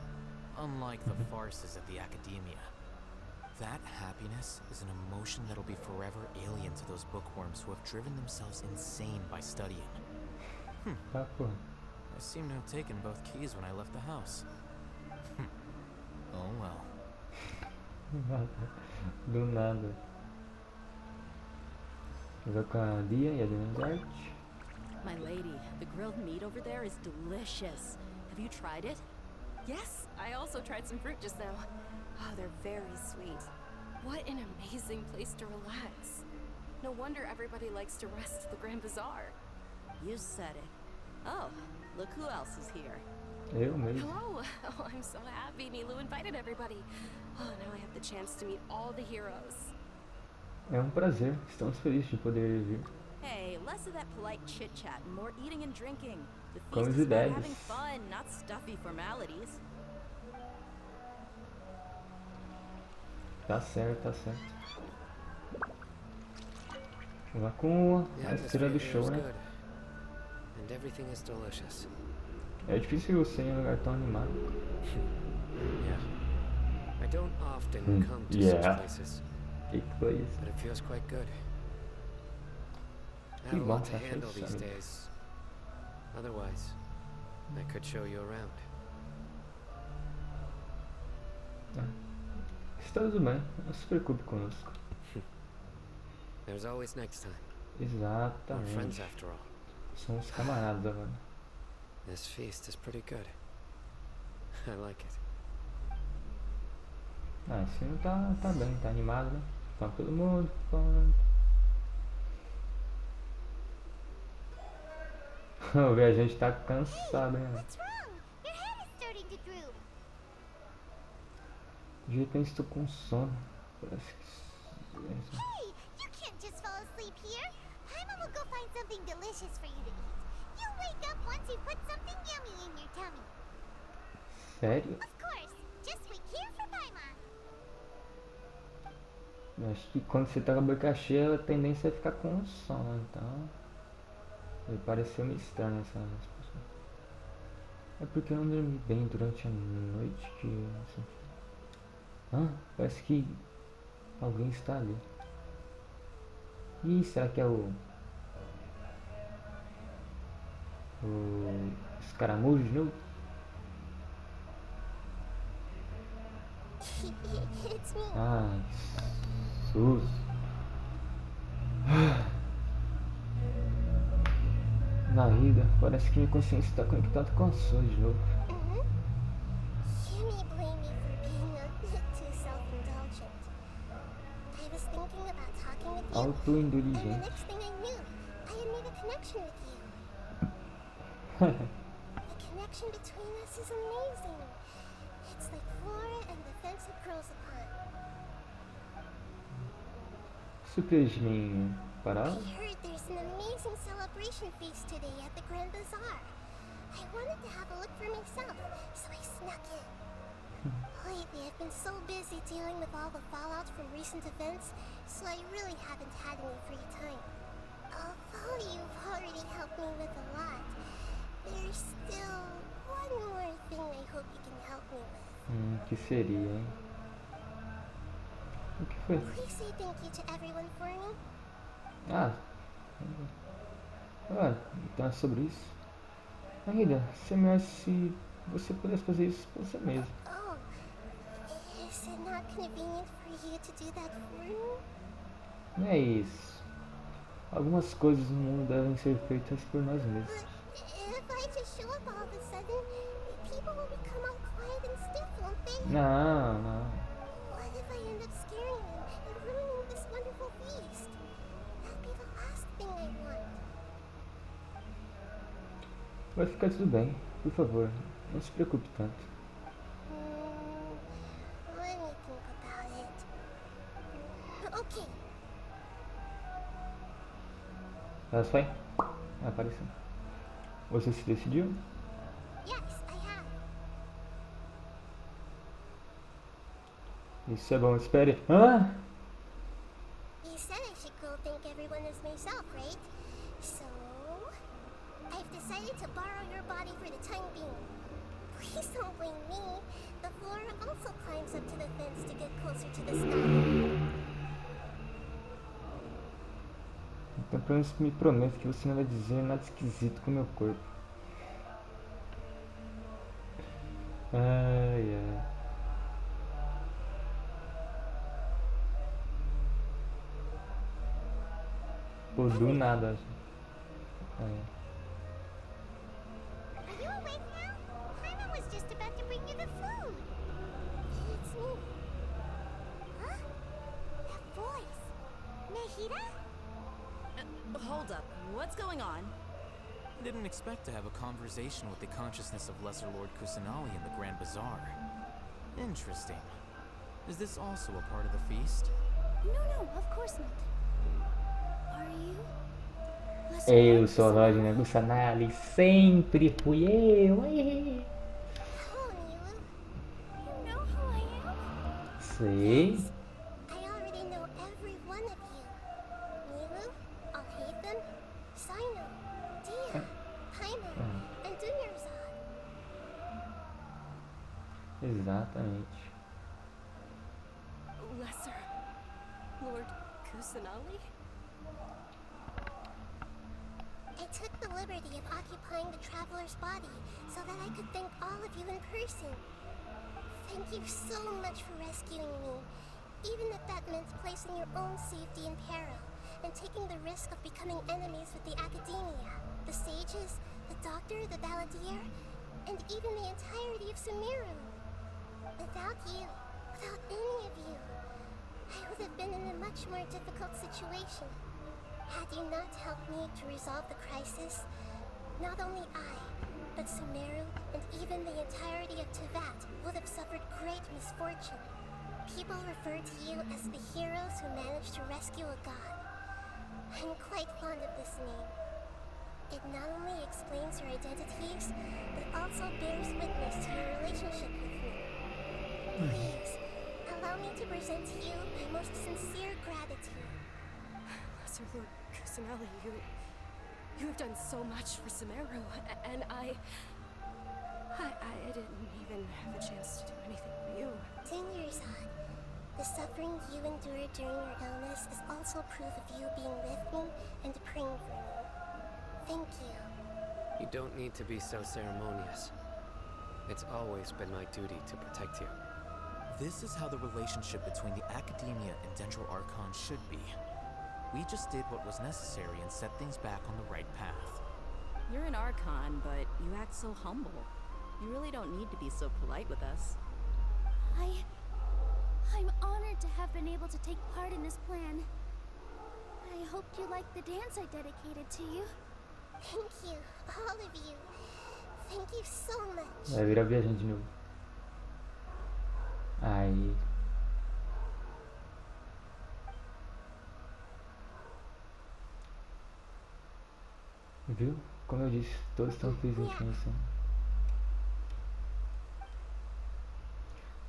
unlike the farces at the Academia. That happiness is an emotion that'll be forever alien to those bookworms who have driven themselves insane by studying. Tá, pô. I seem to have taken both keys when I left the house. Oh well. Do nada. Vai com a Lia e a Dona Arte. My lady, the grilled meat over there is delicious. Have you tried it? Yes, I also tried some fruit just now. Oh, they're very sweet. What an amazing place to relax. No wonder everybody likes to rest at the Grand Bazaar. You said it. Oh, look who else is here. Eu mesmo. Hello! Oh, I'm so happy Nilu invited everybody. Oh, now I have the chance to meet all the heroes. É um prazer. Estamos felizes de poder vir. Hey, less of that polite chit-chat and more eating and drinking. The Com feast as is about ideias. having fun, not stuffy formalities. Tá certo, tá certo. Vamos lá com a estrela do show, né? And everything is delicious. É difícil você ir em um lugar tão animado. Yeah. I don't often come to Yeah. such places, Que foi isso? but it feels quite good. I Que have a bom, lot to tá handle these pensando. days. Otherwise, I could show you around. Está tudo bem, não se preocupe conosco. There's always next time. We're friends Exatamente. after all. Somos camaradas agora. This feast is pretty good. I like it. Ah, esse filme tá bem, tá animado, né? Tá todo mundo falando. O viajante tá cansado, hein? What's wrong? Your head is starting to droop. De repente estou com sono. Parece que. Hey, you can't just fall asleep here. Paimon will go find something delicious for you to eat. You wake up once you put something yummy in your tummy. Sério? Of course. Just wait here for Paimon. Eu acho que quando você tá com a boca cheia, a tendência é ficar com sono, então. Me pareceu meio estranho essa resposta. É porque eu não dormi bem durante a noite que. Assim... parece que alguém está ali. Ih, será que é o escaramujo de novo? It's me. Ai, susto. Na vida, parece que minha consciência está conectada com a sua de novo. You may blame me for being a bit too self-indulgent. I was thinking about talking with you, and the Autoindulgente. next thing I knew, I had made a connection with you. The connection between us is amazing. It's like flora and the fence it grows upon. Surpreendente para. I heard there's an amazing celebration feast today at the Grand Bazaar. I wanted to have a look for myself, so I snuck in. Lately, I've been so busy dealing with all the fallout from recent events, so I really haven't had any free time. Although you've already helped me with a lot. que seria, hein? O que foi? Please say thank you to everyone for me. Ah, então é sobre isso. Ainda, seria melhor se você pudesse fazer isso por você mesmo. Oh, is it not convenient for you to do that for me? Não é isso. Algumas coisas no mundo devem ser feitas por nós mesmos. If I just show up all of a sudden, people will become all quiet and stiff, won't they? Não, não. What if I end up scaring them and ruining this wonderful feast? That'd be the last thing I want. Vai ficar tudo bem. Por favor, não se preocupe tanto. Let me think about it. Okay. Ela foi? Apareceu. Você se decidiu? Yes, I have. Isso é bom, espere. Ah! You said I should go thank everyone as myself, right? So, I've decided to borrow your body for the time being. Please don't blame me. The flora also climbs up to the fence to get closer to the sky. Então pelo menos me promete que você não vai dizer nada esquisito com o meu corpo. Ai, ai. Pô, do nada. É. Are you awake now? Chama was just about to bring you the food. It's me. Huh? That voice. Nahida? Hold up. What's going on? I didn't expect to have a conversation with the consciousness of Lesser Lord Kusanali in the Grand Bazaar. Interesting. Is this also a part of the feast? No, of course not. Are you? Eu sou a Lorde Kusanali, sempre fui eu. Oh, Nilu. You know who I am? Sei. I already know every one of you. Nilu, I'll hate them. Sino, Dia, Paimon, and Dunyarzad. Exatamente. Lesser Lord Kusanali? I took the liberty of occupying the traveler's body so that I could thank all of you in person. Thank you so much for rescuing me, even if that meant placing your own safety in peril and taking the risk of becoming enemies with the Academia, the sages, the doctor, the balladeer, and even the entirety of Sumeru. Without you, without any of you, I would have been in a much more difficult situation. Had you not helped me to resolve the crisis, not only I, but Sumeru and even the entirety of Tevat would have suffered great misfortune. People refer to you as the heroes who managed to rescue a god. I'm quite fond of this name. It not only explains your identities, but also bears witness to your relationship with me. Please, allow me to present to you my most sincere gratitude. Lesser Lord Kusanali, you have done so much for Sumeru, and I didn't even have a chance to do anything for you. Dunyarzad, the suffering you endured during your illness is also proof of you being with me and praying for me. Thank you. You don't need to be so ceremonious. It's always been my duty to protect you. This is how the relationship between the Academia and Dendro Archon should be. We just did what was necessary and set things back on the right path. You're an Archon, but you act so humble. You really don't need to be so polite with us. I'm honored to have been able to take part in this plan. I hoped you liked the dance I dedicated to you. Thank you, all of you. Thank you so much. Vai virar viajante de novo. Aí. Viu? Como eu disse, todos estão felizes com você.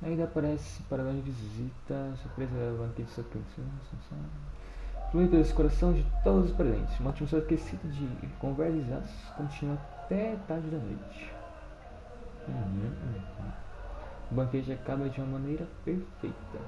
Ainda aparece para dar visita, surpresa banquete sua fluir pelo coração de todos os presentes. Uma atmosfera aquecida de conversas continua até tarde da noite. O banquete acaba de uma maneira perfeita.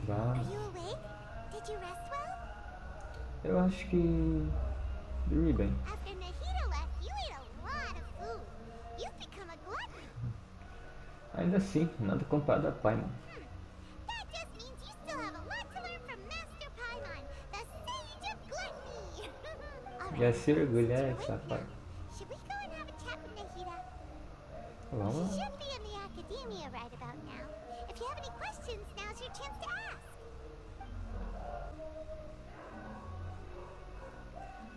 Are you awake? Did you rest well? Eu acho que dormi bem. After Nahida left, you ate a lot of food. You've become a glutton. Ainda assim, nada comparado a Paimon. That just means you still have a lot to learn from Master Paimon, the Sage of Gluttony. E a se orgulhar essa parte. Should we go and have a chat with Nahida? Vamos She lá. should be in the academia right about now. If you have any questions, now's your chance to ask.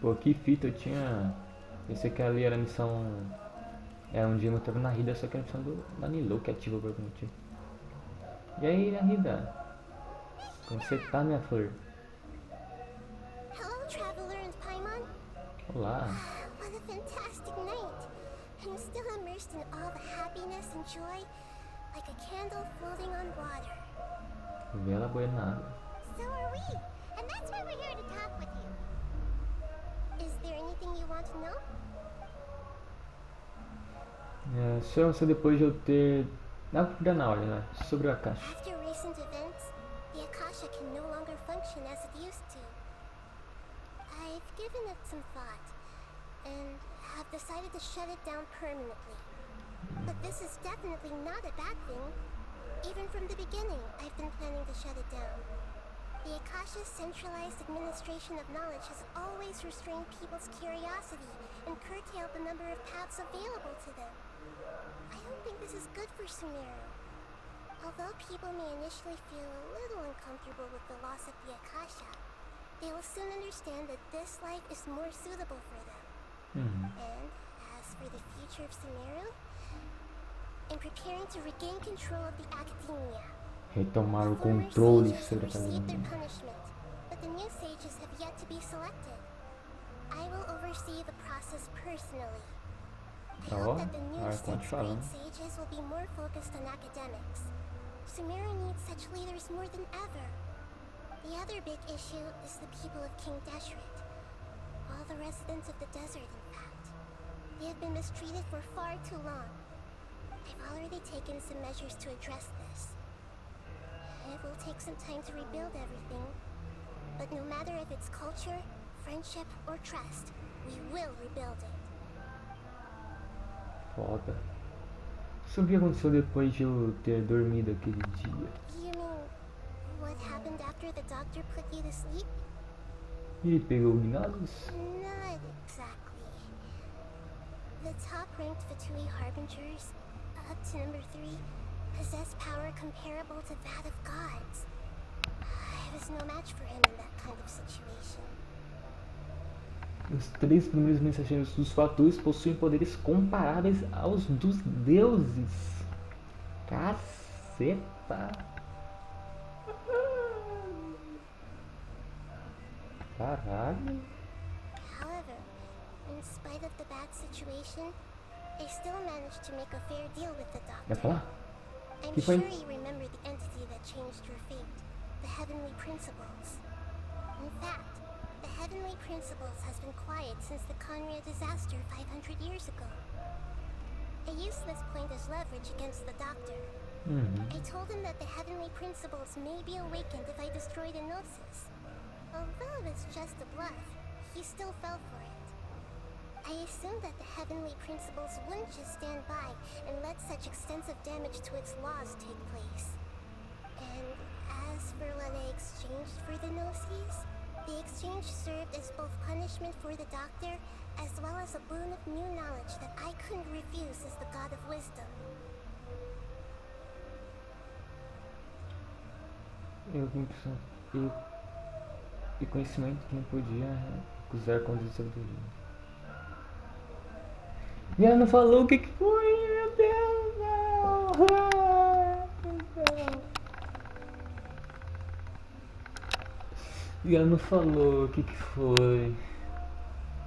Pô, que fita, eu tinha... Pensei que ali era a missão... É, um dia eu tava na Rida, só que era a missão da Nilo que ativa por algum motivo. E aí, Nahida? Como você tá, minha flor? Hello, Traveler and Paimon. Olá. What a fantastic night. I'm still immersed in all the happiness and joy, like a candle floating on water. Vela boiando. So are we, and that's why we're here to talk with you. Is there anything you want to know? É, só depois de eu ter... Dá pra dar na ordem, né? Sobre o Akasha. After recent events, the Akasha can no longer function as it used to. I've given it some thought, and have decided to shut it down permanently. But this is definitely not a bad thing. Even from the beginning, I've been planning to shut it down. The Akasha's centralized administration of knowledge has always restrained people's curiosity and curtailed the number of paths available to them. I don't think this is good for Sumeru. Although people may initially feel a little uncomfortable with the loss of the Akasha, they will soon understand that this life is more suitable for them. And as for the future of Sumeru, I'm preparing to regain control of the Academia. Retomar o controle sobre a Received their academia. punishment, but the new sages have yet to be selected. I will oversee the process personally. I Ó, hope that the new agora six pode falar. great sages will be more focused on academics. Sumeru needs such leaders more than ever. The other big issue is the people of King Deshret. All the residents of the desert, in fact. They have been mistreated for far too long. I've already taken some measures to address this. It will take some time to rebuild everything. But no matter if it's culture, friendship, or trust, we will rebuild it. Foda. Sobre o que aconteceu depois de eu ter dormido aquele dia. You mean, what happened after the doctor put you to sleep? Ele pegou o Gnados? Not exactly. The top-ranked Fatui Harbingers, up to number 3, possess power comparable to that of gods. I was no match for him in that kind of situation. Os 3 primeiros mensageiros dos Fatuis possuem poderes comparáveis aos dos deuses. Caceta! Caralho! However, in spite of the bad situation, I still managed to make a fair deal with the Vai doctor. falar? I'm Que sure foi? you remember the entity that changed your fate, the Heavenly Principles. In fact, the Heavenly Principles has been quiet since the Conrad disaster 500 years ago. I used this point as leverage against the doctor. I told him that the Heavenly Principles may be awakened if I destroy the Gnosis. Although it was just a bluff, he still fell for it. I assumed that the Heavenly Principles wouldn't just stand by and let such extensive damage to its laws take place. And as for what I exchanged for the Gnosis, the exchange served as both punishment for the doctor as well as a boon of new knowledge that I couldn't refuse as the God of Wisdom. E conhecimento que não podia recusar contra a sabedoria. E ela não falou o que foi, meu Deus, não! E ela não falou o que foi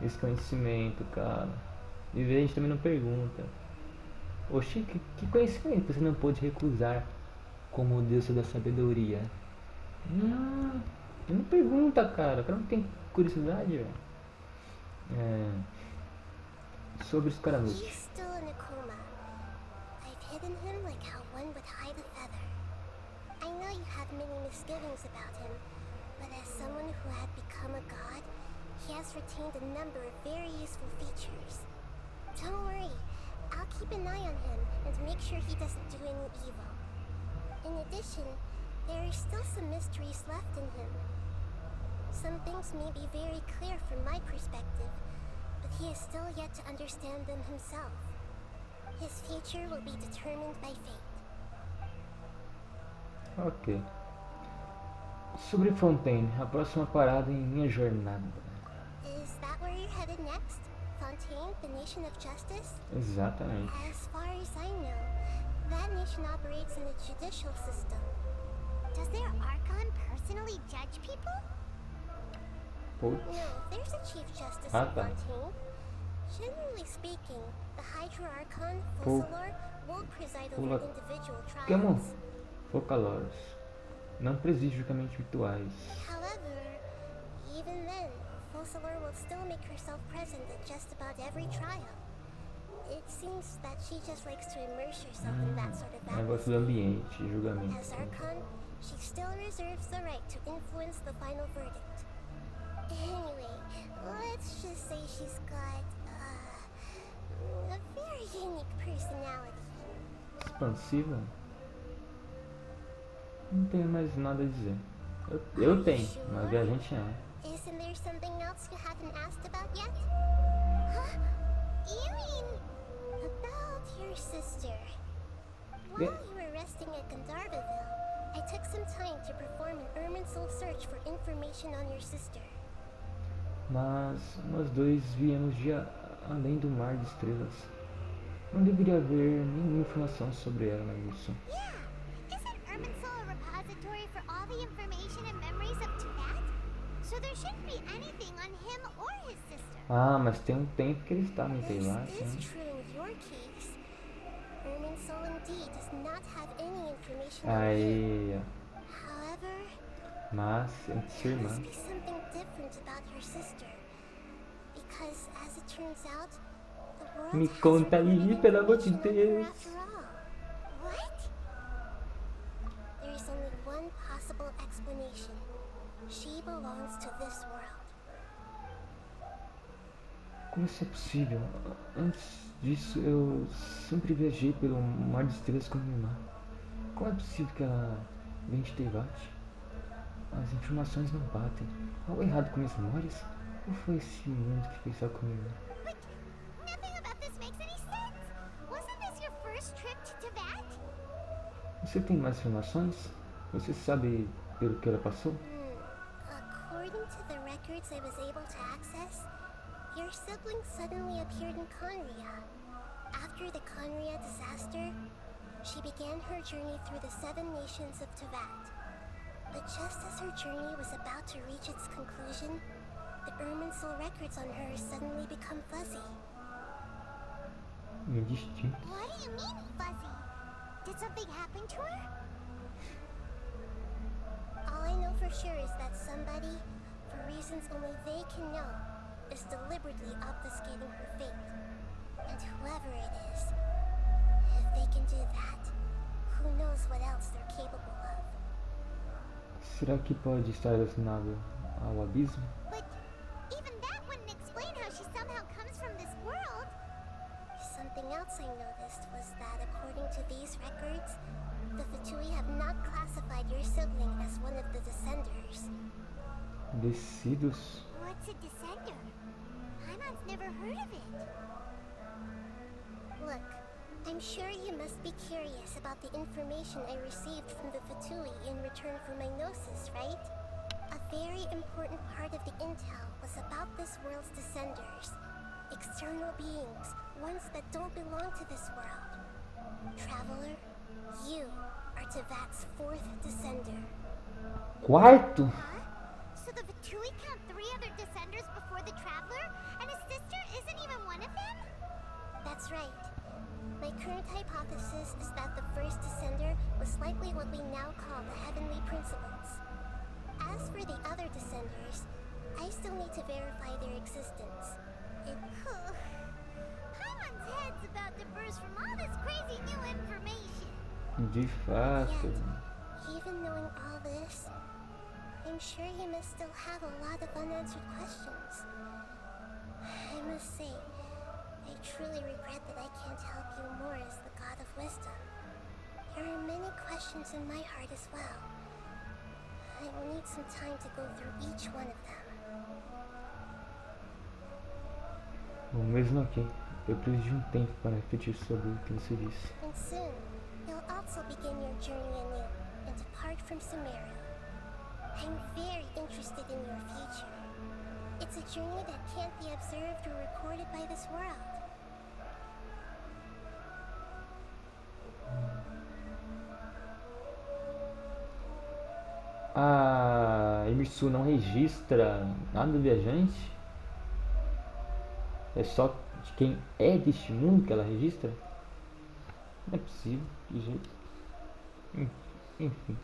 esse conhecimento, cara. E a gente também não pergunta. Oxi, que conhecimento você não pôde recusar como deusa da sabedoria? Não pergunta, cara. O cara não tem curiosidade, velho. Sobre os Caramute. He's still in a coma. I've hidden him like how one would hide a feather. I know you have many misgivings about him, but as someone who had become a god, he has retained a number of very useful features. Don't worry, I'll keep an eye on him and make sure he doesn't do any evil. In addition, there are still some mysteries left in him. Some things may be very clear from my perspective, but he is still yet to understand them himself. His future will be determined by fate. Ok. Sobre Fontaine, a próxima parada em minha jornada. Is that where you're headed next? Fontaine, the nation of justice? Exatamente. As far as I know, that nation operates in a judicial system. Does their Archon personally judge people? Putz. No, there's a Chief Justice Ah, in tá. Fontaine. Generally speaking, the Hydra Archon, Fussalor, will preside over individual Camon. trials. Focaloros. Não presidicamente virtuais. However, even then, Fussalor will still make herself present at just about every trial. It seems that she just likes to immerse herself in that sort of Negócio do atmosphere. ambiente, julgamento. As Archon, she still reserves the right to influence the final verdict. Anyway, let's just say she's got a very unique personality. Expansiva? Não tenho mais nada a dizer. Eu tenho, mas a gente não. Isn't there something else you haven't asked about yet? Huh? You mean about your sister? While you were resting at Gandharvaville, I took some time to perform an Irminsul search for information on your sister. Mas nós dois viemos de além do mar de estrelas. Não deveria haver nenhuma informação sobre ela nisso. Yeah, isn't Irminsul a repository for all the information and memories of Tibet? So there shouldn't be anything on him or his sister. Ah, mas tem um tempo que ele está no Teilat, This né? is true in your case. Irminsul indeed does not have any information on him. Aí, However, mas entre sua there irmã. must be something different about your sister. Because as it turns out, the world Me has conta aí, recorded pelo amor de information on her Deus. after all. What? There is only one possible explanation. She belongs to this world. Como isso é possível? Antes disso, eu sempre viajei pelo mar de estrelas com minha irmã. Como é possível que ela vem de Teilat? As informações não batem. Algo errado com minhas memórias? Ou foi esse mundo que fez só comigo? Nothing about this makes any sense. Wasn't this your first trip to Tibet? Você tem mais informações? Você sabe pelo que ela passou? According to the records I was able to access, your sibling suddenly appeared in Conria. After the Conria disaster, she began her journey through the 7 nations of Tibet. But just as her journey was about to reach its conclusion, the Irminsul records on her suddenly become fuzzy. Indistinto. What do you mean, fuzzy? Did something happen to her? All I know for sure is that somebody, for reasons only they can know, is deliberately obfuscating her fate. And whoever it is, if they can do that, who knows what else they're capable of. Será que pode estar relacionado ao abismo? But even that wouldn't explain how she somehow comes from this world. Something else I noticed was that according to these records, the Fatui have not classified your sibling as one of the Descenders. Descidos? What's a Descender? Paimon never heard of it. Look, I'm sure you must be curious about the information I received from the Fatui in return for my gnosis, right? A very important part of the intel was about this world's Descenders. External beings, ones that don't belong to this world. Traveler, you are Tevat's 4th Descender. Quarto? Huh? So the Fatui count 3 other Descenders before the Traveler? And his sister isn't even one of them? That's right. My current hypothesis is that the first descender was likely what we now call the Heavenly Principles. As for the other descenders, I still need to verify their existence. Paimon's head's about to burst from all this crazy new information. De fato. Yet, even knowing all this, I'm sure he must still have a lot of unanswered questions. I must say, I truly regret that I can't help you more as the God of Wisdom. There are many questions in my heart as well. I will need some time to go through each one of them. O mesmo aqui. Eu preciso de tempo para refletir sobre o que você disse. And soon, you'll also begin your journey anew and depart from Sumeru. I'm very interested in your future. It's a journey that can't be observed or recorded by this world. A Emirsu não registra nada do viajante? É só de quem é deste mundo que ela registra? Não é possível, que jeito. Enfim.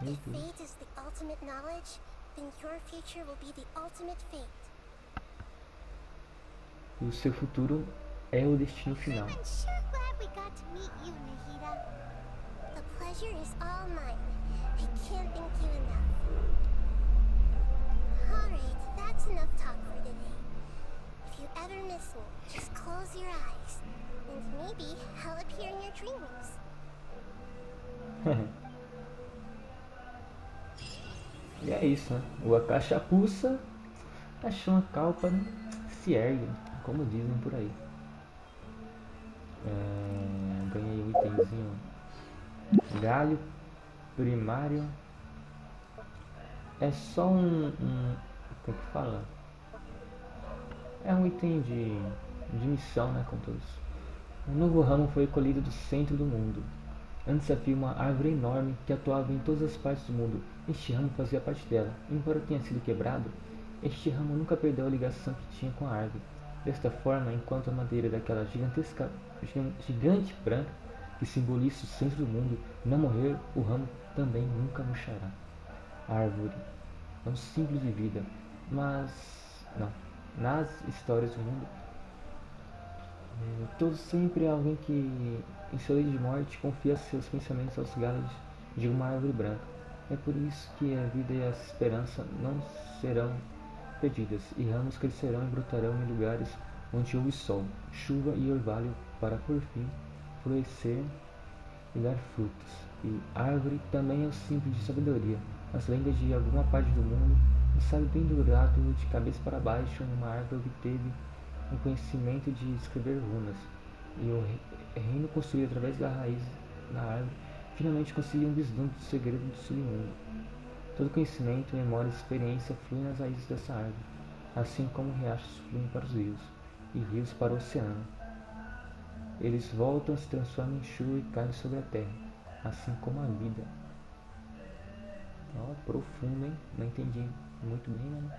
If fate is the ultimate knowledge, then your future will be the ultimate fate. E o seu futuro é o destino final. I'm sure glad we got to meet you, Nahida. The pleasure is all mine. I can't thank you enough. Alright, that's enough talk for today. If you ever miss me, just close your eyes. And maybe I'll appear in your dreams. E é isso, né? O Akasha Pulsa, a Chama Kalpa, né? Se ergue, como dizem por aí. Ganhei um itemzinho. Galho primário. É só um como que fala? É um item de missão, né, com todos. Um novo ramo foi colhido do centro do mundo. Antes havia uma árvore enorme que atuava em todas as partes do mundo. Este ramo fazia parte dela. Embora tenha sido quebrado, este ramo nunca perdeu a ligação que tinha com a árvore. Desta forma, enquanto a madeira daquela gigante branca que simboliza o centro do mundo não morrer, o ramo também nunca murchará. A árvore é um símbolo de vida, mas não. Nas histórias do mundo, todo sempre há alguém que, em seu leito de morte, confia seus pensamentos aos galhos de uma árvore branca. É por isso que a vida e a esperança não serão perdidas, e ramos crescerão e brotarão em lugares onde houve sol, chuva e orvalho, para por fim florescer e dar frutos. E árvore também é um símbolo de sabedoria. Nas lendas de alguma parte do mundo, um sábio pendurado de cabeça para baixo em uma árvore obteve o conhecimento de escrever runas, e o reino construído através da raiz da árvore finalmente conseguiu um vislumbre do segredo do submundo. Todo conhecimento, memória e experiência fluem nas raízes dessa árvore, assim como riachos fluem para os rios, e rios para o oceano. Eles voltam, se transformam em chuva e caem sobre a terra, assim como a vida. Ó, profundo, hein? Não entendi muito bem, né?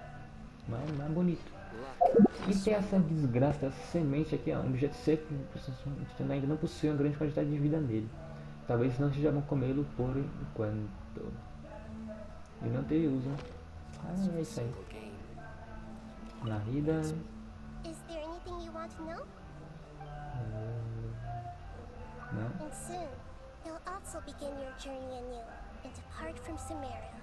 Mas é bonito. E tem essa desgraça dessa semente aqui, ó, um objeto seco que ainda não possui uma grande quantidade de vida nele. Talvez não seja bom comê-lo por enquanto. E não teve uso, né? É isso aí. Nahida. Is there anything you want to know? Não. And soon, you'll also begin your journey anew and depart from Sumeru.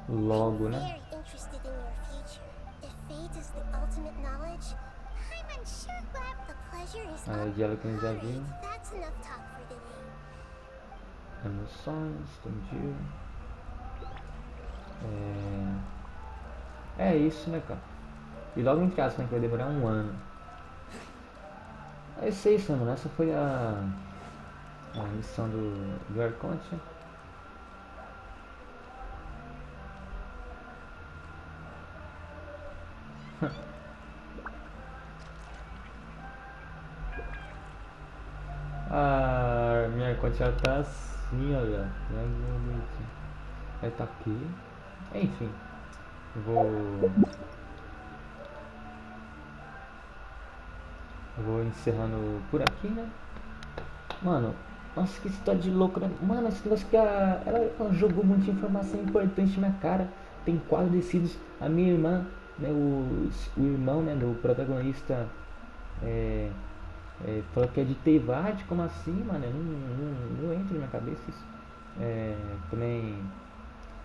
Logo, né? Very interested in your future. If fate is the ultimate knowledge, I'm unsure glad the pleasure is all. Diálogo que já viu. That's enough talk for today. Emoções, expandir. É isso, né, cara? E logo em casa, né, que vai demorar um ano. É isso aí, mano. Essa foi a missão do Arconte. Minha Arconte já tá assim, olha. Vai tá aqui. Enfim. Vou encerrando por aqui, né? Mano, nossa, que história de louco, né? Mano, esse negócio que ela jogou muita informação importante na cara. Tem quadros descidos. A minha irmã, né, o irmão, né, do protagonista falou que é de Tevard, como assim, mano? Não entra na minha cabeça isso. Também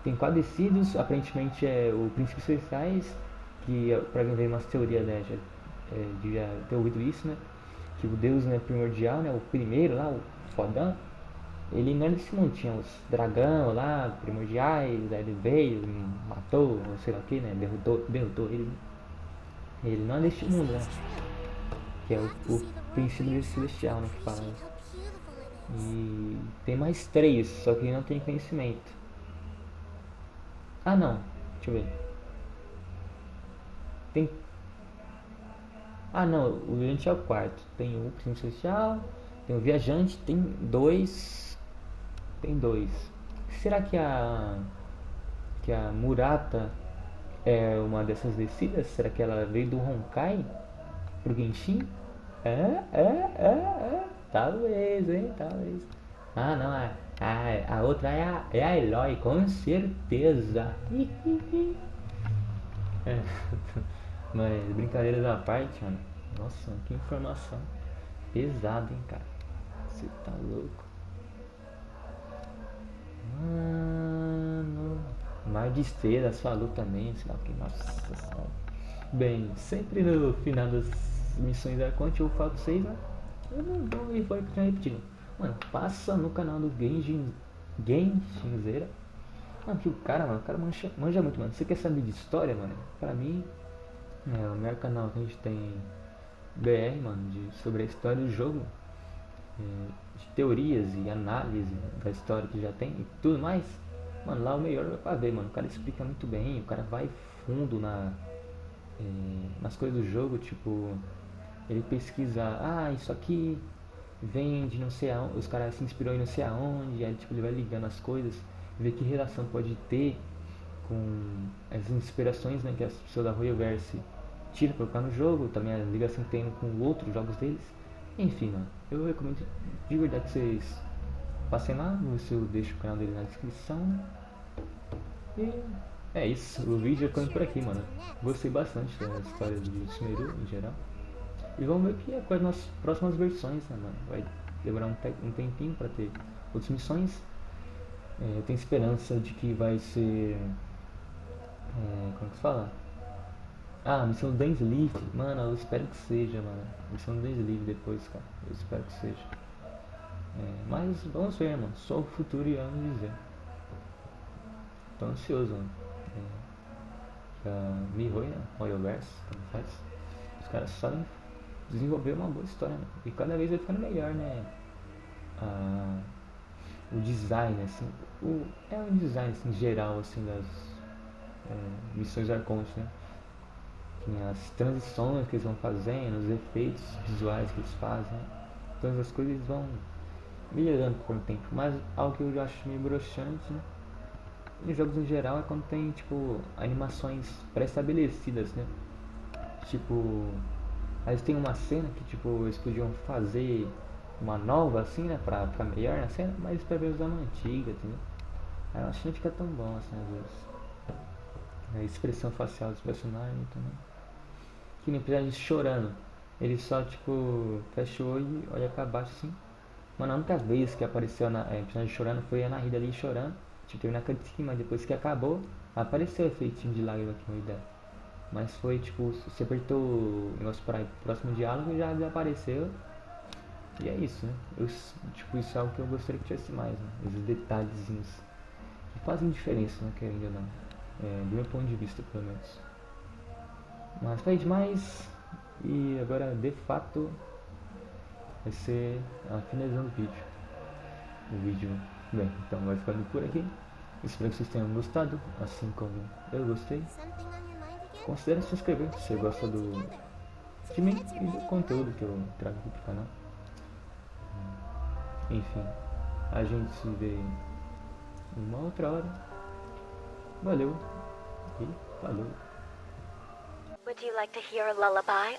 tem quadros descidos, aparentemente é o princípios especiais, que pra quem vem umas teorias, né, já ter ouvido isso, né? Que o Deus, né, primordial, né, o primeiro lá, o fodão, ele não é desse mundo, tinha os dragão lá, primordiais, aí ele veio, matou, ou sei lá o que, né, derrotou ele. Ele não é deste mundo, né, que é o princípio celestial, né, que fala. E tem mais 3, só que não tem conhecimento. Ah não, deixa eu ver. Tem. Ah não, o viajante é o quarto. Tem o princípio celestial, tem o viajante, tem 2. Tem 2. Será que a Murata é uma dessas descidas? Será que ela veio do Honkai pro Genshin? Talvez, hein? Talvez. Ah, não, a outra é a Eloy, com certeza. Mas brincadeiras à parte, mano. Nossa, que informação pesada, hein, cara. Você tá louco. Mano, mais de estrela, falou também, sei lá o que, nossa senhora. Bem, sempre no final das missões da Conte eu falo pra vocês, né? Eu não vou e vou repetindo. Mano, passa no canal do Genshinzeira. Mano, que o cara manja muito, mano. Você quer saber de história, mano? Pra mim, o melhor canal que a gente tem BR, mano, sobre a história do jogo. De teorias e análise da história que já tem e tudo mais, mano, lá o melhor é pra ver, mano. O cara explica muito bem, o cara vai fundo nas coisas do jogo, tipo, ele pesquisa, isso aqui vem de não sei aonde, os caras se inspirou em não sei aonde, aí tipo, ele vai ligando as coisas, ver que relação pode ter com as inspirações, né, que as pessoas da hoyoverse tiram pra colocar no jogo, também a ligação que tem com outros jogos deles. Enfim, mano, eu recomendo de verdade que vocês passem lá, vou ver se eu deixo o canal dele na descrição. E é isso, o vídeo ficando por aqui, mano. Gostei bastante da história de Sumeru em geral. E vamos ver o que é com as nossas próximas versões, né, mano? Vai demorar um tempinho pra ter outras missões. Eu tenho esperança de que vai ser. Como que se fala? Missão do Densleaf, mano, eu espero que seja, mano. Missão do Densleaf depois, cara. Eu espero que seja. Mas vamos ver, mano. Só o futuro irá nos dizer. Tô ansioso, mano. mihoyo, né? Hoyoverse, como faz. Os caras sabem desenvolver uma boa história, né? E cada vez vai ficando melhor, né? O design, assim. Um design assim, geral, assim, das missões Arconte, né? As transições que eles vão fazendo, os efeitos visuais que eles fazem, todas as coisas vão melhorando com o tempo. Mas algo que eu acho meio broxante, né, em jogos em geral, é quando tem tipo animações pré-estabelecidas, né? Tipo, aí tem uma cena que tipo eles podiam fazer uma nova assim, né, pra ficar melhor na cena, mas eles preferem usar uma antiga, entendeu? Aí eu acho que não fica tão bom assim às vezes. A expressão facial dos personagens também. Que nem episódio chorando. Ele só tipo fecha o olho e olha pra baixo assim. Mano, a única vez que apareceu na episódio chorando foi a Nahida ali chorando. Tipo, teve na cutscene, mas depois que acabou, apareceu o efeitinho de lágrima aqui no olho dela. Mas foi tipo, você apertou o negócio para o próximo diálogo e já desapareceu. E é isso, né? Tipo, isso é algo que eu gostaria que tivesse mais, né? Esses detalhezinhos que fazem diferença, né? Querendo ou não. Do meu ponto de vista, pelo menos. Mas foi demais. E agora, de fato, vai ser a finalização do vídeo. O vídeo, bem, então vai ficando por aqui. Espero que vocês tenham gostado, assim como eu gostei. Considere se inscrever se você gosta de mim e do conteúdo que eu trago aqui pro canal. Enfim, a gente se vê em uma outra hora. Valeu e falou. Would you like to hear a lullaby?